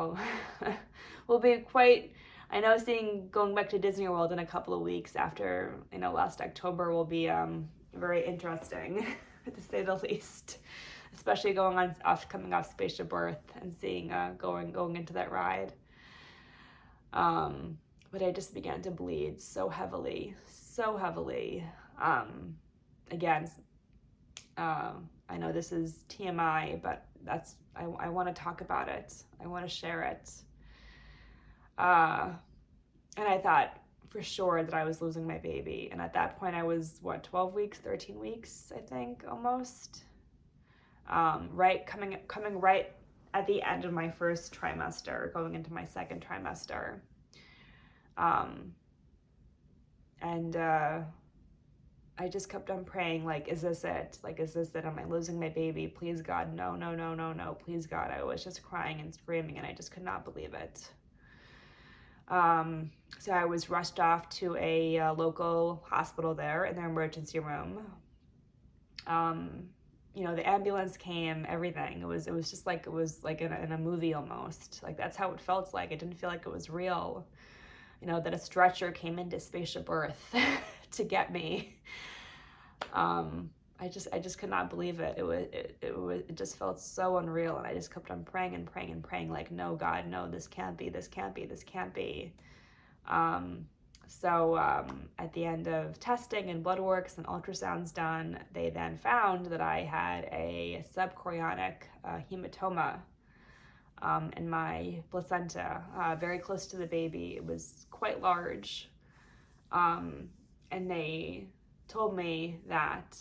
will be quite, I know, going back to Disney World in a couple of weeks after, last October will be very interesting, to say the least, especially coming off Spaceship Earth and seeing, going into that ride. But I just began to bleed so heavily. Again, I know this is TMI, but I want to talk about it. I want to share it. And I thought for sure that I was losing my baby. And at that point I was, 12 weeks, 13 weeks, I think, almost. Coming right at the end of my 1st trimester, going into my 2nd trimester. And I just kept on praying, like, is this it? Like, is this it? Am I losing my baby? Please, God, no, please, God. I was just crying and screaming, and I just could not believe it. So I was rushed off to a local hospital there in their emergency room. The ambulance came, everything. It was just like, it was like in a movie almost. Like, that's how it felt like. It didn't feel like it was real. That a stretcher came into Spaceship Earth to get me. I I just could not believe it. It just felt so unreal, and I just kept on praying and praying and praying, like, no, God, no, this can't be, this can't be, this can't be. At the end of testing and blood works and ultrasounds done, they then found that I had a subchorionic hematoma in my placenta, very close to the baby. It was quite large. And they told me that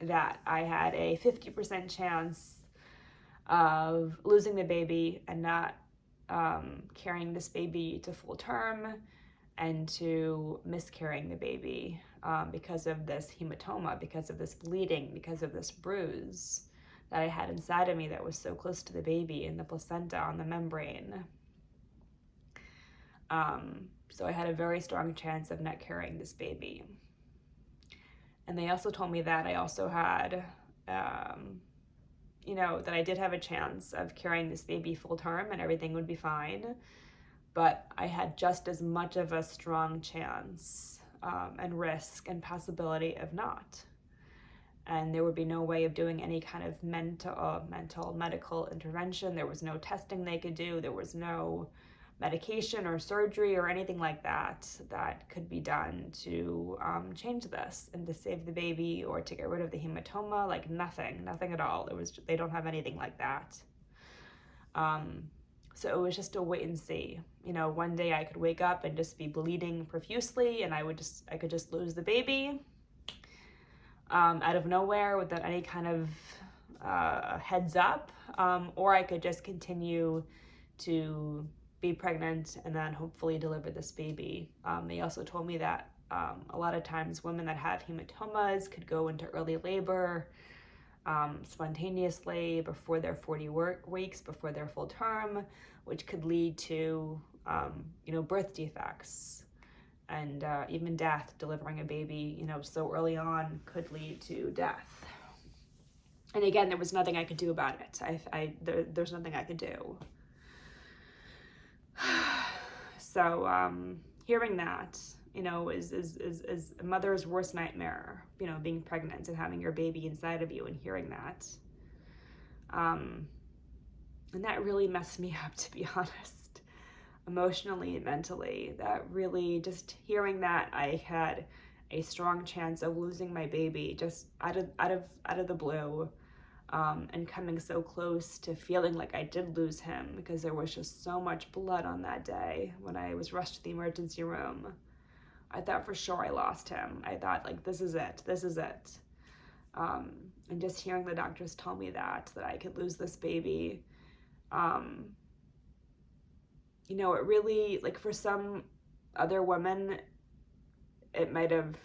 that I had a 50% chance of losing the baby and not carrying this baby to full term, and to miscarrying the baby because of this hematoma, because of this bleeding, because of this bruise that I had inside of me that was so close to the baby in the placenta on the membrane. So I had a very strong chance of not carrying this baby. And they also told me that I also had, that I did have a chance of carrying this baby full term and everything would be fine. But I had just as much of a strong chance and risk and possibility of not. And there would be no way of doing any kind of medical intervention. There was no testing they could do. There was no medication or surgery or anything like that that could be done to change this and to save the baby or to get rid of the hematoma. Like nothing at all. They don't have anything like that. So it was just a wait and see. One day I could wake up and just be bleeding profusely, and I could just lose the baby out of nowhere without any kind of heads up, or I could just continue to be pregnant and then hopefully deliver this baby. They also told me that a lot of times women that have hematomas could go into early labor spontaneously before their 40 weeks, before their full term, which could lead to birth defects and even death. Delivering a baby so early on could lead to death. And again, there was nothing I could do about it. There's nothing I could do. So hearing that is a mother's worst nightmare, being pregnant and having your baby inside of you and hearing that. And that really messed me up, to be honest, emotionally and mentally. That really, just hearing that I had a strong chance of losing my baby just out of the blue, and coming so close to feeling like I did lose him, because there was just so much blood on that day when I was rushed to the emergency room. I thought for sure I lost him. I thought, like, this is it. And just hearing the doctors tell me that I could lose this baby, it really, like, for some other women, they might have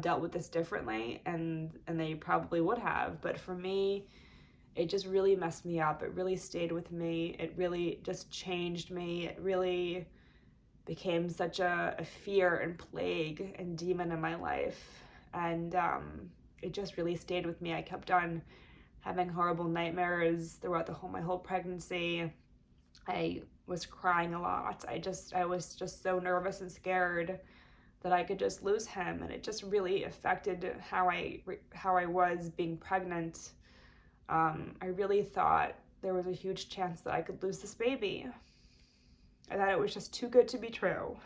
dealt with this differently, and they probably would have. But for me, it just really messed me up. It really stayed with me. It really just changed me. It really became such a fear and plague and demon in my life. And it just really stayed with me. I kept on having horrible nightmares throughout my whole pregnancy. I was crying a lot. I was just so nervous and scared that I could just lose him, and it just really affected how I was being pregnant. I really thought there was a huge chance that I could lose this baby. I thought it was just too good to be true.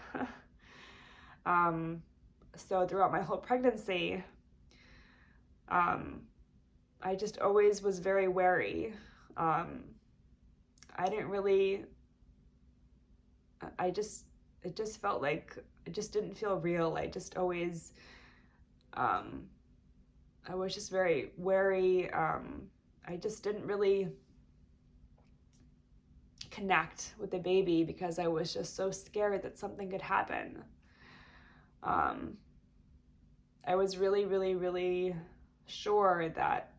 So throughout my whole pregnancy, I just always was very wary. It just felt like it just didn't feel real. I just always, I was just very wary. I just didn't really connect with the baby because I was just so scared that something could happen. I was really, really, really sure that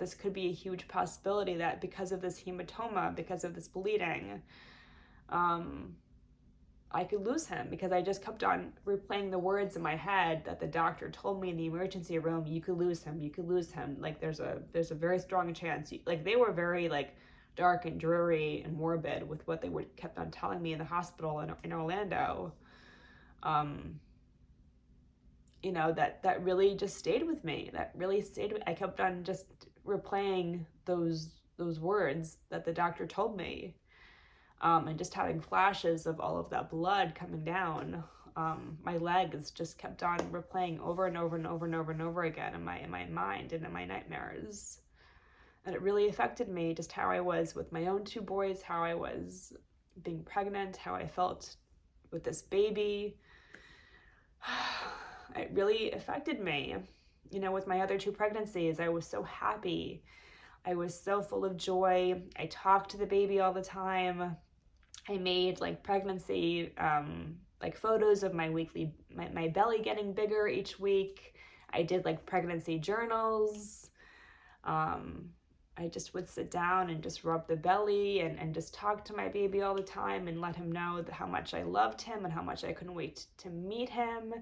this could be a huge possibility, that because of this hematoma, because of this bleeding, I could lose him, because I just kept on replaying the words in my head that the doctor told me in the emergency room. You could lose him. Like, there's a very strong chance. Like, they were very, like, dark and dreary and morbid with what they kept on telling me in the hospital in Orlando. That really just stayed with me. I kept on just replaying those words that the doctor told me, and just having flashes of all of that blood coming down. My legs just kept on replaying over and over and over and over and over again in my mind and in my nightmares. And it really affected me, just how I was with my own 2 boys, how I was being pregnant, how I felt with this baby. It really affected me. With my other 2 pregnancies, I was so happy. I was so full of joy. I talked to the baby all the time. I made pregnancy photos of my belly getting bigger each week. I did pregnancy journals. I just would sit down and just rub the belly and just talk to my baby all the time and let him know how much I loved him and how much I couldn't wait to meet him,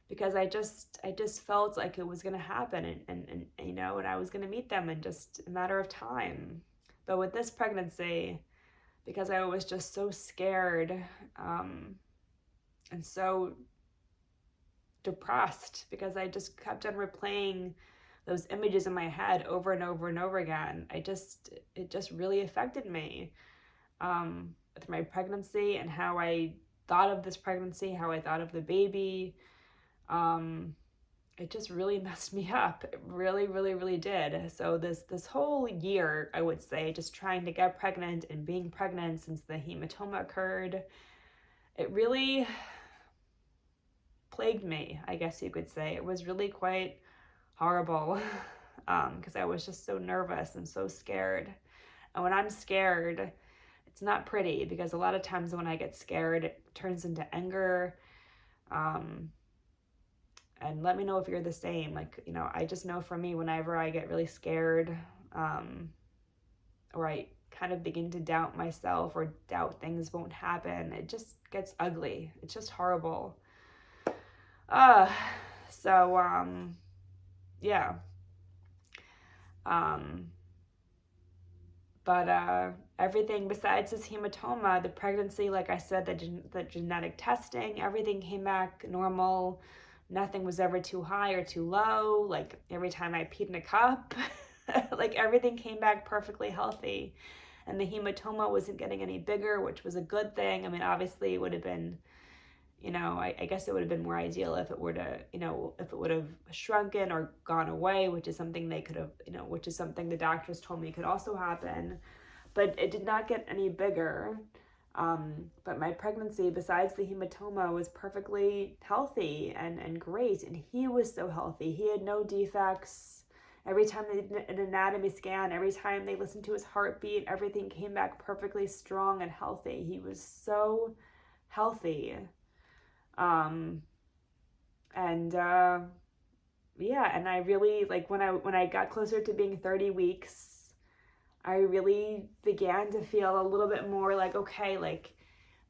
because I just felt like it was going to happen, and I was going to meet them in just a matter of time. But with this pregnancy, because I was just so scared, and so depressed, because I just kept on replaying those images in my head over and over and over again, it just really affected me, with my pregnancy and how I thought of this pregnancy, how I thought of the baby. It just really messed me up. It really, really, really did. So this whole year, I would say, just trying to get pregnant and being pregnant since the hematoma occurred, it really plagued me, I guess you could say. It was really quite horrible, because I was just so nervous and so scared. And when I'm scared, it's not pretty, because a lot of times when I get scared, it turns into anger. And let me know if you're the same. I just know for me, whenever I get really scared, or I kind of begin to doubt myself or doubt things won't happen, it just gets ugly. It's just horrible. Yeah. But everything besides this hematoma, the pregnancy, like I said, the genetic testing, everything came back normal. Nothing was ever too high or too low. Every time I peed in a cup, everything came back perfectly healthy. And the hematoma wasn't getting any bigger, which was a good thing. I mean, obviously it would have been, I guess it would have been more ideal if it were to, if it would have shrunken or gone away, which is something they could have, which is something the doctors told me could also happen. But it did not get any bigger. But my pregnancy, besides the hematoma, was perfectly healthy and great. And he was so healthy. He had no defects. Every time they did an anatomy scan, every time they listened to his heartbeat, everything came back perfectly strong and healthy. He was so healthy. And I really, when I got closer to being 30 weeks, I really began to feel a little bit more okay,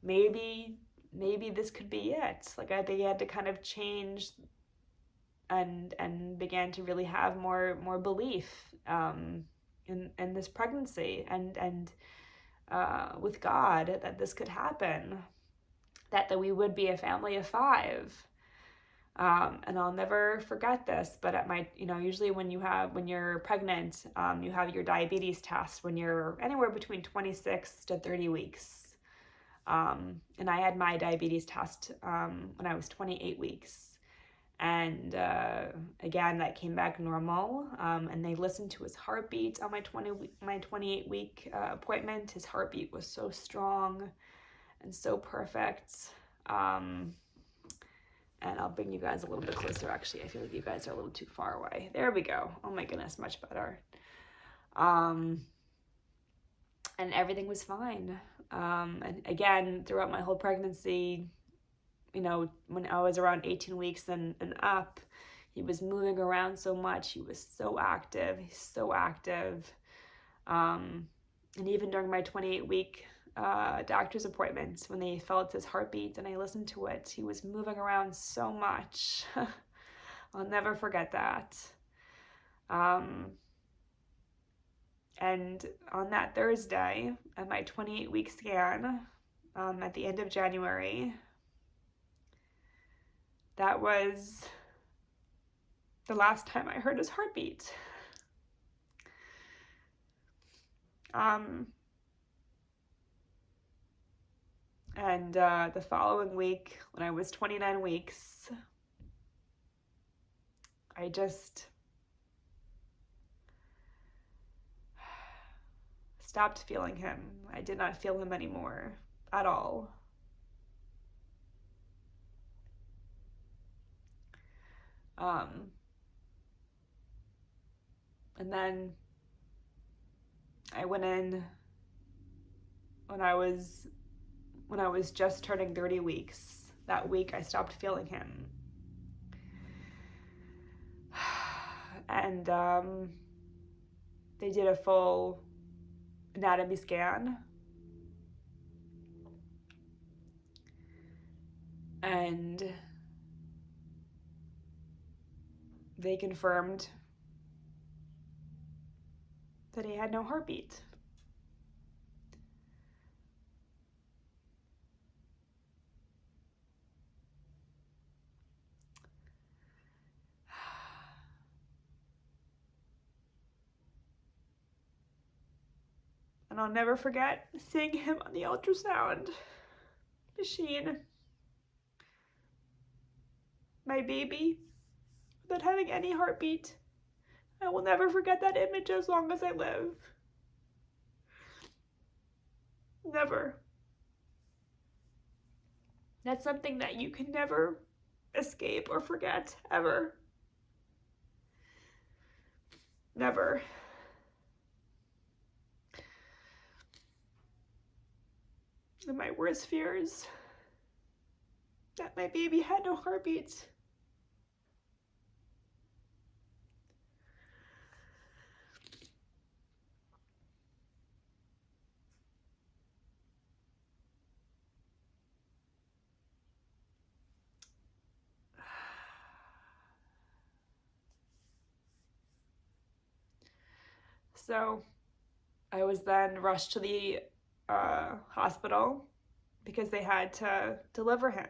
maybe this could be it. I began to kind of change and began to really have more belief in this pregnancy and with God, that this could happen, that we would be a family of 5. And I'll never forget this, but at my, usually when you're pregnant, you have your diabetes test when you're anywhere between 26 to 30 weeks. And I had my diabetes test when I was 28 weeks. And again, that came back normal. And they listened to his heartbeat on my 28-week appointment. His heartbeat was so strong and so perfect. And I'll bring you guys a little bit closer. Actually, I feel like you guys are a little too far away. There we go. Oh my goodness, much better. And everything was fine. And again, throughout my whole pregnancy, when I was around 18 weeks and up, he was moving around so much. He was so active. He's so active. And even during my 28-week doctor's appointments, when they felt his heartbeat and I listened to it, he was moving around so much. I'll never forget that. And on that Thursday, at my 28-week scan, at the end of January, that was the last time I heard his heartbeat. And the following week, when I was 29 weeks, I just stopped feeling him. I did not feel him anymore at all. And then I went in when I was just turning 30 weeks. That week I stopped feeling him. And they did a full anatomy scan. And they confirmed that he had no heartbeat. And I'll never forget seeing him on the ultrasound machine. My baby, without having any heartbeat. I will never forget that image as long as I live. Never. That's something that you can never escape or forget, ever. Never. And my worst fears, that my baby had no heartbeat. So I was then rushed to the hospital because they had to deliver him.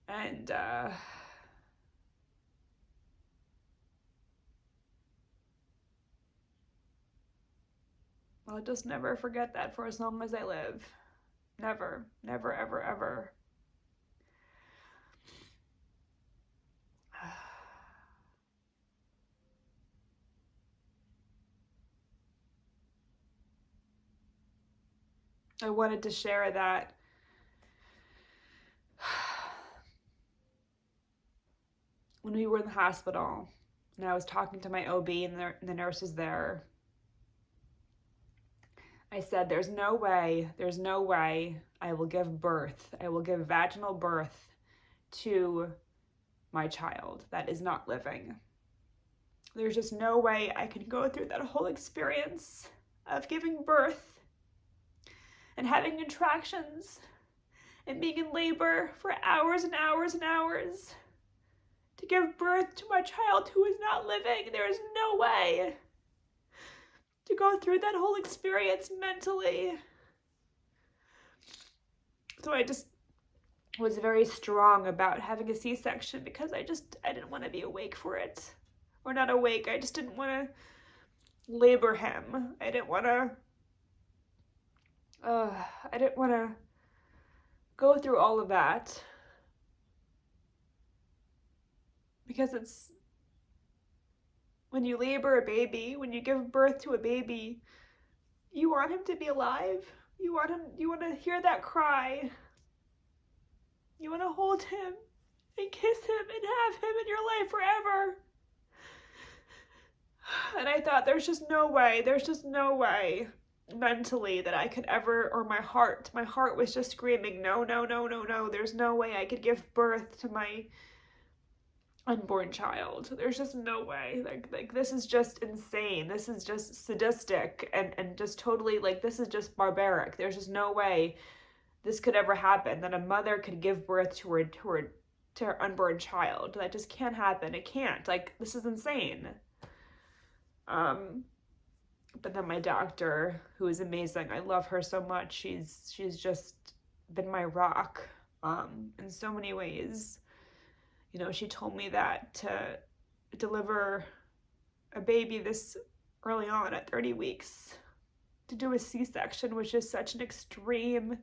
And I'll just never forget that for as long as I live. Never, never, ever, ever. I wanted to share that when we were in the hospital and I was talking to my OB and the nurses there, I said, there's no way I will give vaginal birth to my child that is not living. There's just no way I can go through that whole experience of giving birth and having contractions and being in labor for hours and hours and hours to give birth to my child who is not living. There is no way to go through that whole experience mentally. So I just was very strong about having a C-section because I didn't want to be awake for it. Or not awake, I just didn't want to labor him. I didn't want to go through all of that. Because it's, when you labor a baby, when you give birth to a baby, you want him to be alive. You want to hear that cry. You want to hold him and kiss him and have him in your life forever. And I thought, there's just no way mentally that I could ever, or my heart was just screaming, no, there's no way I could give birth to my unborn child. There's just no way. Like this is just insane. This is just sadistic and just totally, this is just barbaric. There's just no way this could ever happen, that a mother could give birth to her unborn child. That just can't happen. It can't. This is insane. But then my doctor, who is amazing, I love her so much. She's just been my rock in so many ways. You know, she told me that to deliver a baby this early on at 30 weeks, to do a C-section, which is such an extreme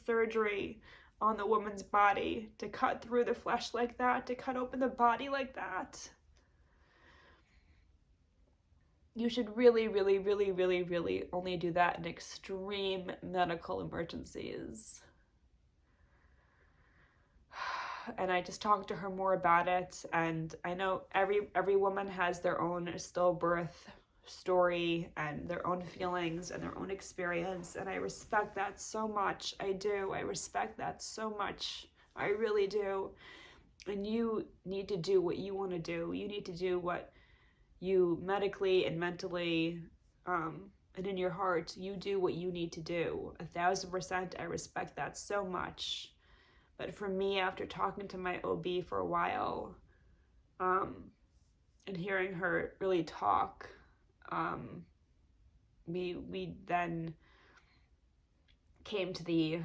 surgery on the woman's body, to cut through the flesh like that, to cut open the body like that. You should really only do that in extreme medical emergencies. And I just talked to her more about it, and I know every woman has their own stillbirth story and their own feelings and their own experience, and I respect that so much. I do. I respect that so much. I really do. And you need to do what you want to do. You need to do what you medically and mentally and in your heart, you do what you need to do. 1,000%. I respect that so much. But for me, after talking to my OB for a while, and hearing her really talk, we then came to the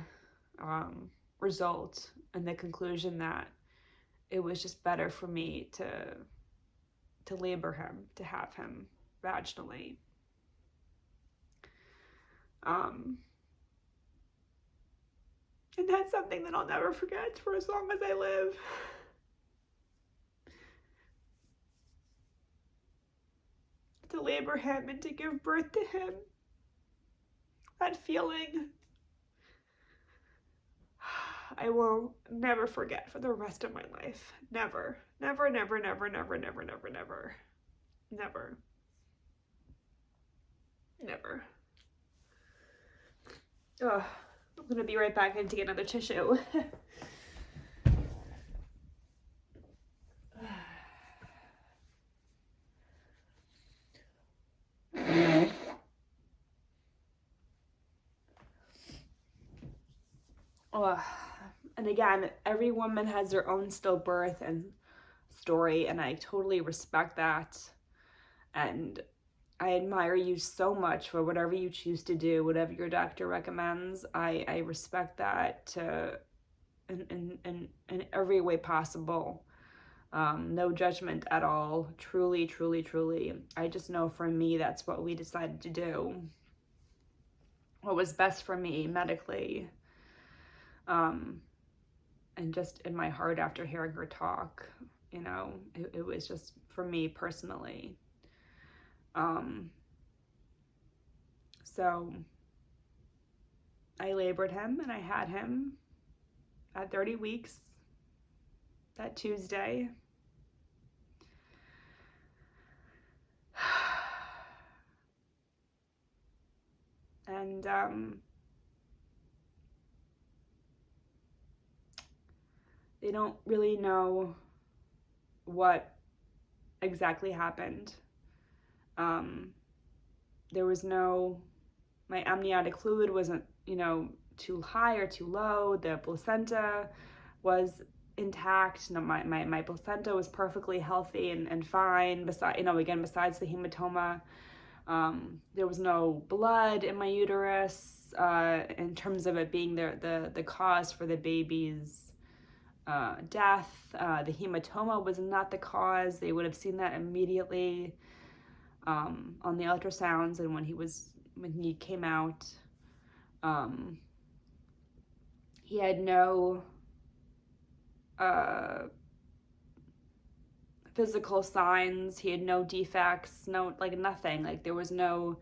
result and the conclusion that it was just better for me to labor him, to have him vaginally. And that's something that I'll never forget for as long as I live. To labor him and to give birth to him. That feeling, I will never forget for the rest of my life. Never. Never. Ugh. I'm gonna be right back. I need to get another tissue. And again, every woman has their own stillbirth and story, and I totally respect that. And I admire you so much for whatever you choose to do, whatever your doctor recommends. I respect that in every way possible. No judgment at all. Truly. I just know for me, that's what we decided to do. What was best for me medically. And just in my heart after hearing her talk, you know, it was just for me personally. So I labored him and I had him at 30 weeks that Tuesday. And they don't really know what exactly happened. There was my amniotic fluid wasn't, too high or too low. The placenta was intact. My placenta was perfectly healthy and fine. Besides the hematoma, there was no blood in my uterus in terms of it being the cause for the baby's death. The hematoma was not the cause. They would have seen that immediately on the ultrasounds, and when he came out, he had no physical signs. He had no defects, nothing. There was no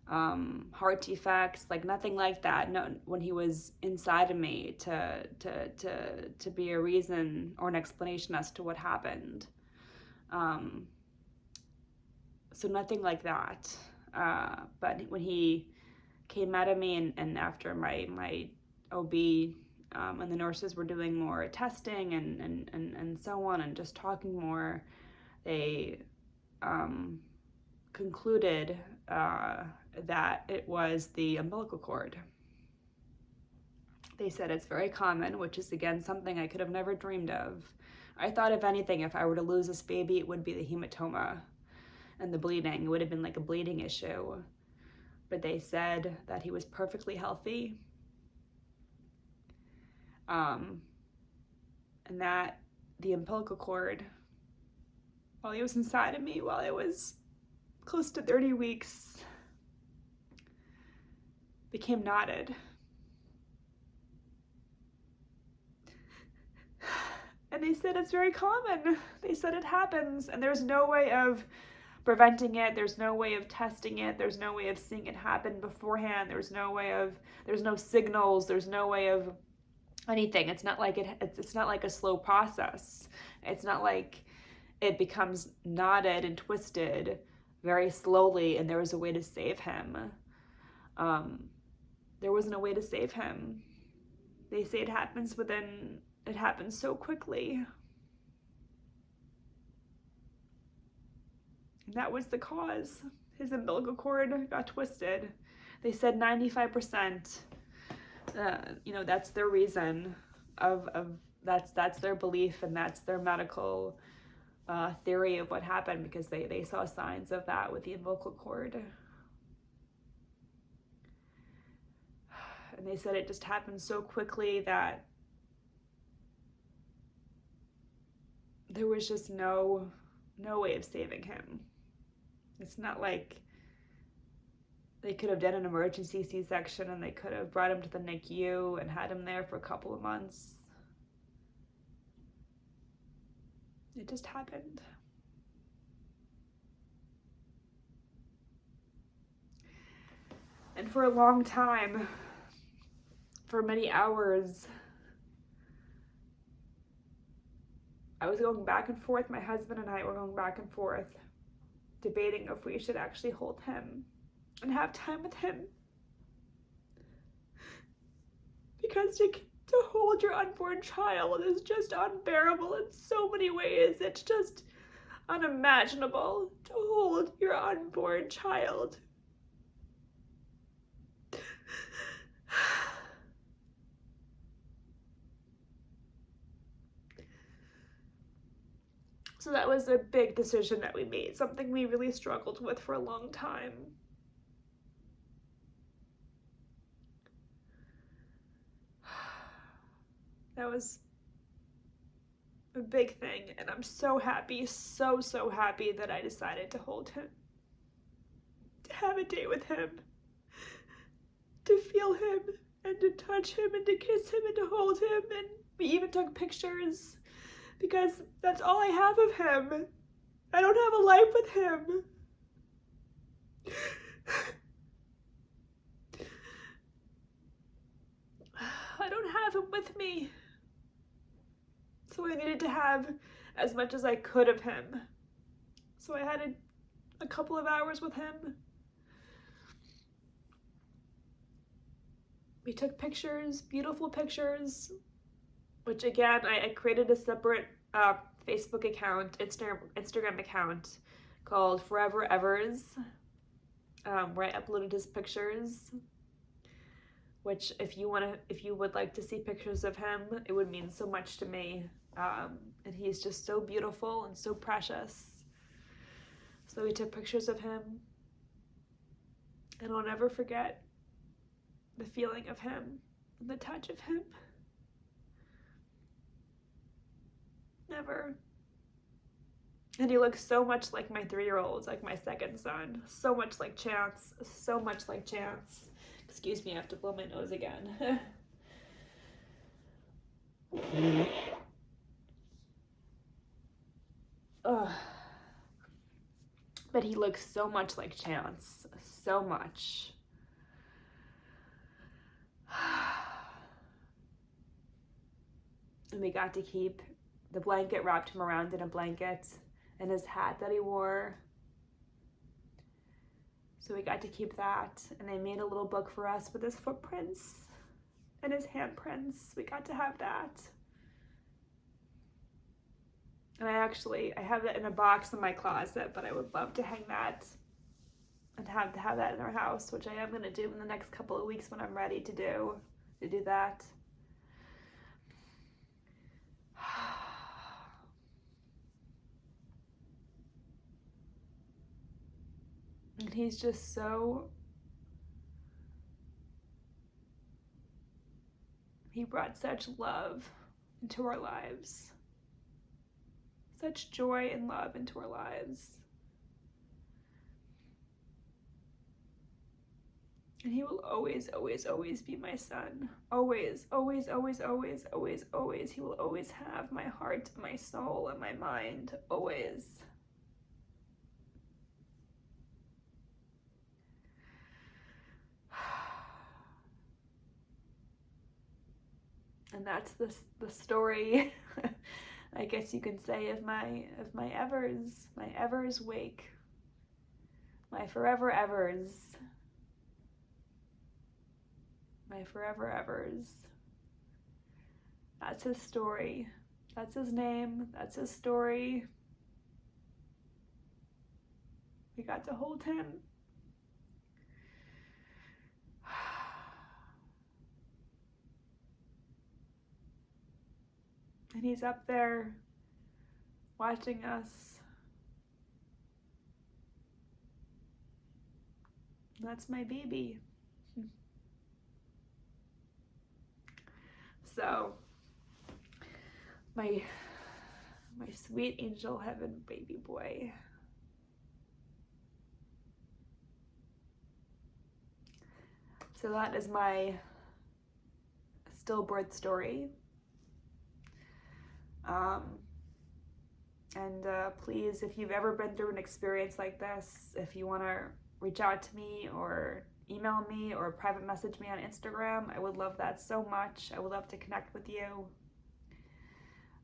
heart defects, nothing like that. No, when he was inside of me to be a reason or an explanation as to what happened. So nothing like that. But when he came out of me and after my OB and the nurses were doing more testing and so on and just talking more, they concluded that it was the umbilical cord. They said it's very common, which is again something I could have never dreamed of. I thought if anything, if I were to lose this baby, it would be the hematoma and the bleeding. It would have been like a bleeding issue. But they said that he was perfectly healthy And that the umbilical cord, while he was inside of me, while I was close to 30 weeks, became knotted. And they said it's very common. They said it happens, and there's no way of preventing it. There's no way of testing it. There's no way of seeing it happen beforehand. There's no signals. There's no way of anything. It's not like it's not like a slow process. It's not like it becomes knotted and twisted very slowly, and there was a way to save him. There wasn't a way to save him. They say it happens so quickly. And that was the cause. His umbilical cord got twisted. They said 95%. That's their reason that's their belief, and that's their medical theory of what happened, because they saw signs of that with the umbilical cord. And they said it just happened so quickly that there was just no way of saving him. It's not like they could have done an emergency C-section and they could have brought him to the NICU and had him there for a couple of months. It just happened. And for a long time, for many hours, I was going back and forth. My husband and I were going back and forth, debating if we should actually hold him and have time with him. Because to hold your unborn child is just unbearable in so many ways. It's just unimaginable to hold your unborn child. So that was a big decision that we made, something we really struggled with for a long time. That was a big thing, and I'm so happy, so happy that I decided to hold him, to have a day with him, to feel him, and to touch him, and to kiss him, and to hold him, and we even took pictures, because that's all I have of him. I don't have a life with him. I don't have him with me. So I needed to have as much as I could of him. So I had a couple of hours with him. We took pictures, beautiful pictures, which again, I created a separate Facebook account, Instagram account called Forever Evers, where I uploaded his pictures, which if you would like to see pictures of him, it would mean so much to me. And he's just so beautiful and so precious. So we took pictures of him, and I'll never forget the feeling of him and the touch of him. Never. And he looks so much like my 3-year-old, like my second son. So much like Chance. So much like Chance. Excuse me, I have to blow my nose again. But he looks so much like Chance. So much. And we got to keep the blanket, wrapped him around in a blanket, and his hat that he wore. So we got to keep that, and they made a little book for us with his footprints and his handprints. We got to have that. And I have that in a box in my closet, but I would love to hang that and have that in our house, which I am going to do in the next couple of weeks when I'm ready to do that. And he's just He brought such love into our lives, such joy and love into our lives. And he will always, always, always be my son. Always, always, always, always, always, always. He will always have my heart, my soul, and my mind. Always. And that's the story, I guess you can say, of my Evers wake, my forever Evers, my forever Evers. That's his story. That's his name. That's his story. We got to hold him. And he's up there watching us. That's my baby. So, my sweet angel heaven baby boy. So that is my stillbirth story. Please, if you've ever been through an experience like this, if you want to reach out to me or email me or private message me on Instagram, I would love that so much. I would love to connect with you.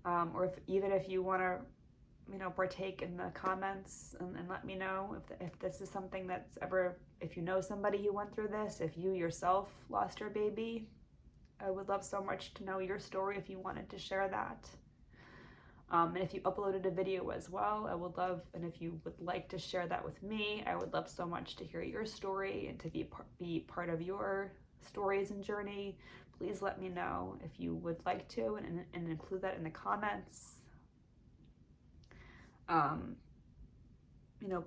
Or even if you want to, partake in the comments and let me know if this is something that's ever, if you know somebody who went through this, if you yourself lost your baby, I would love so much to know your story if you wanted to share that. And if you uploaded a video as well, I would love, and if you would like to share that with me, I would love so much to hear your story and to be part of your stories and journey. Please let me know if you would like to and include that in the comments.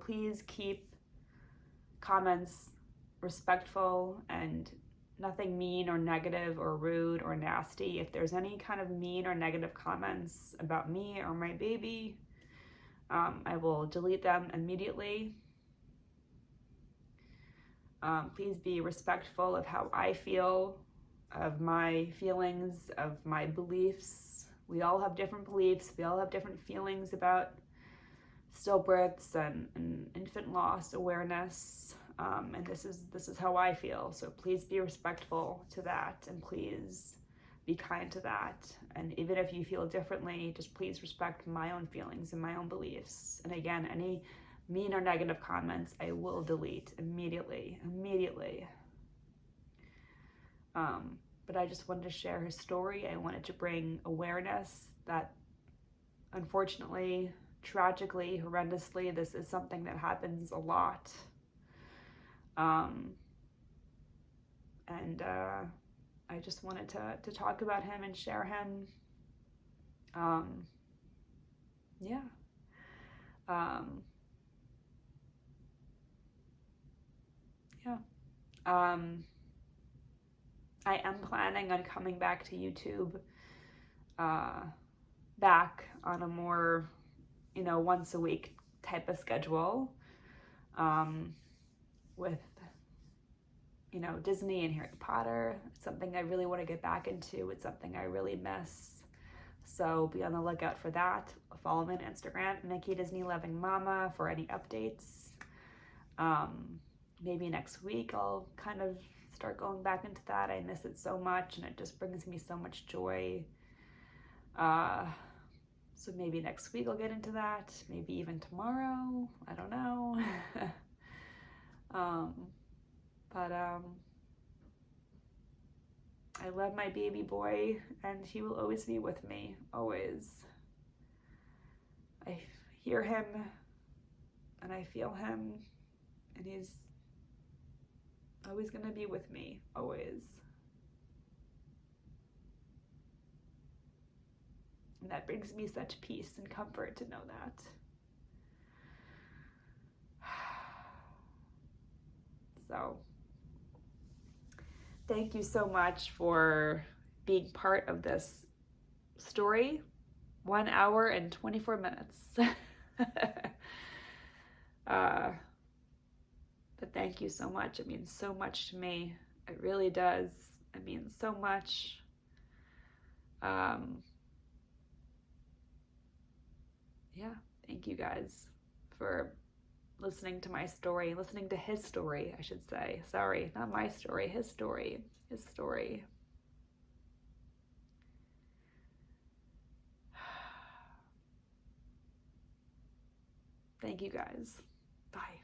Please keep comments respectful and nothing mean or negative or rude or nasty. If there's any kind of mean or negative comments about me or my baby, I will delete them immediately. Please be respectful of how I feel, of my feelings, of my beliefs. We all have different beliefs. We all have different feelings about stillbirths and infant loss awareness. And this is how I feel. So please be respectful to that, and please be kind to that. And even if you feel differently, just please respect my own feelings and my own beliefs. And again, any mean or negative comments, I will delete immediately. But I just wanted to share his story. I wanted to bring awareness that, unfortunately, tragically, horrendously, this is something that happens a lot. I just wanted to talk about him and share him. I am planning on coming back to YouTube, back on a more, once a week type of schedule, with Disney and Harry Potter. It's something I really want to get back into. It's something I really miss. So be on the lookout for that. Follow me on Instagram, Mickey Disney Loving Mama, for any updates. Maybe next week I'll kind of start going back into that. I miss it so much, and it just brings me so much joy. So maybe next week I'll get into that. Maybe even tomorrow. I don't know. But I love my baby boy, and he will always be with me, always. I hear him, and I feel him, and he's always gonna be with me, always. And that brings me such peace and comfort to know that. So, thank you so much for being part of this story. 1 hour and 24 minutes. But thank you so much. It means so much to me. It really does. It means so much. Yeah, thank you guys for listening to my story, listening to his story, I should say. Sorry, not my story, his story. His story. Thank you guys. Bye.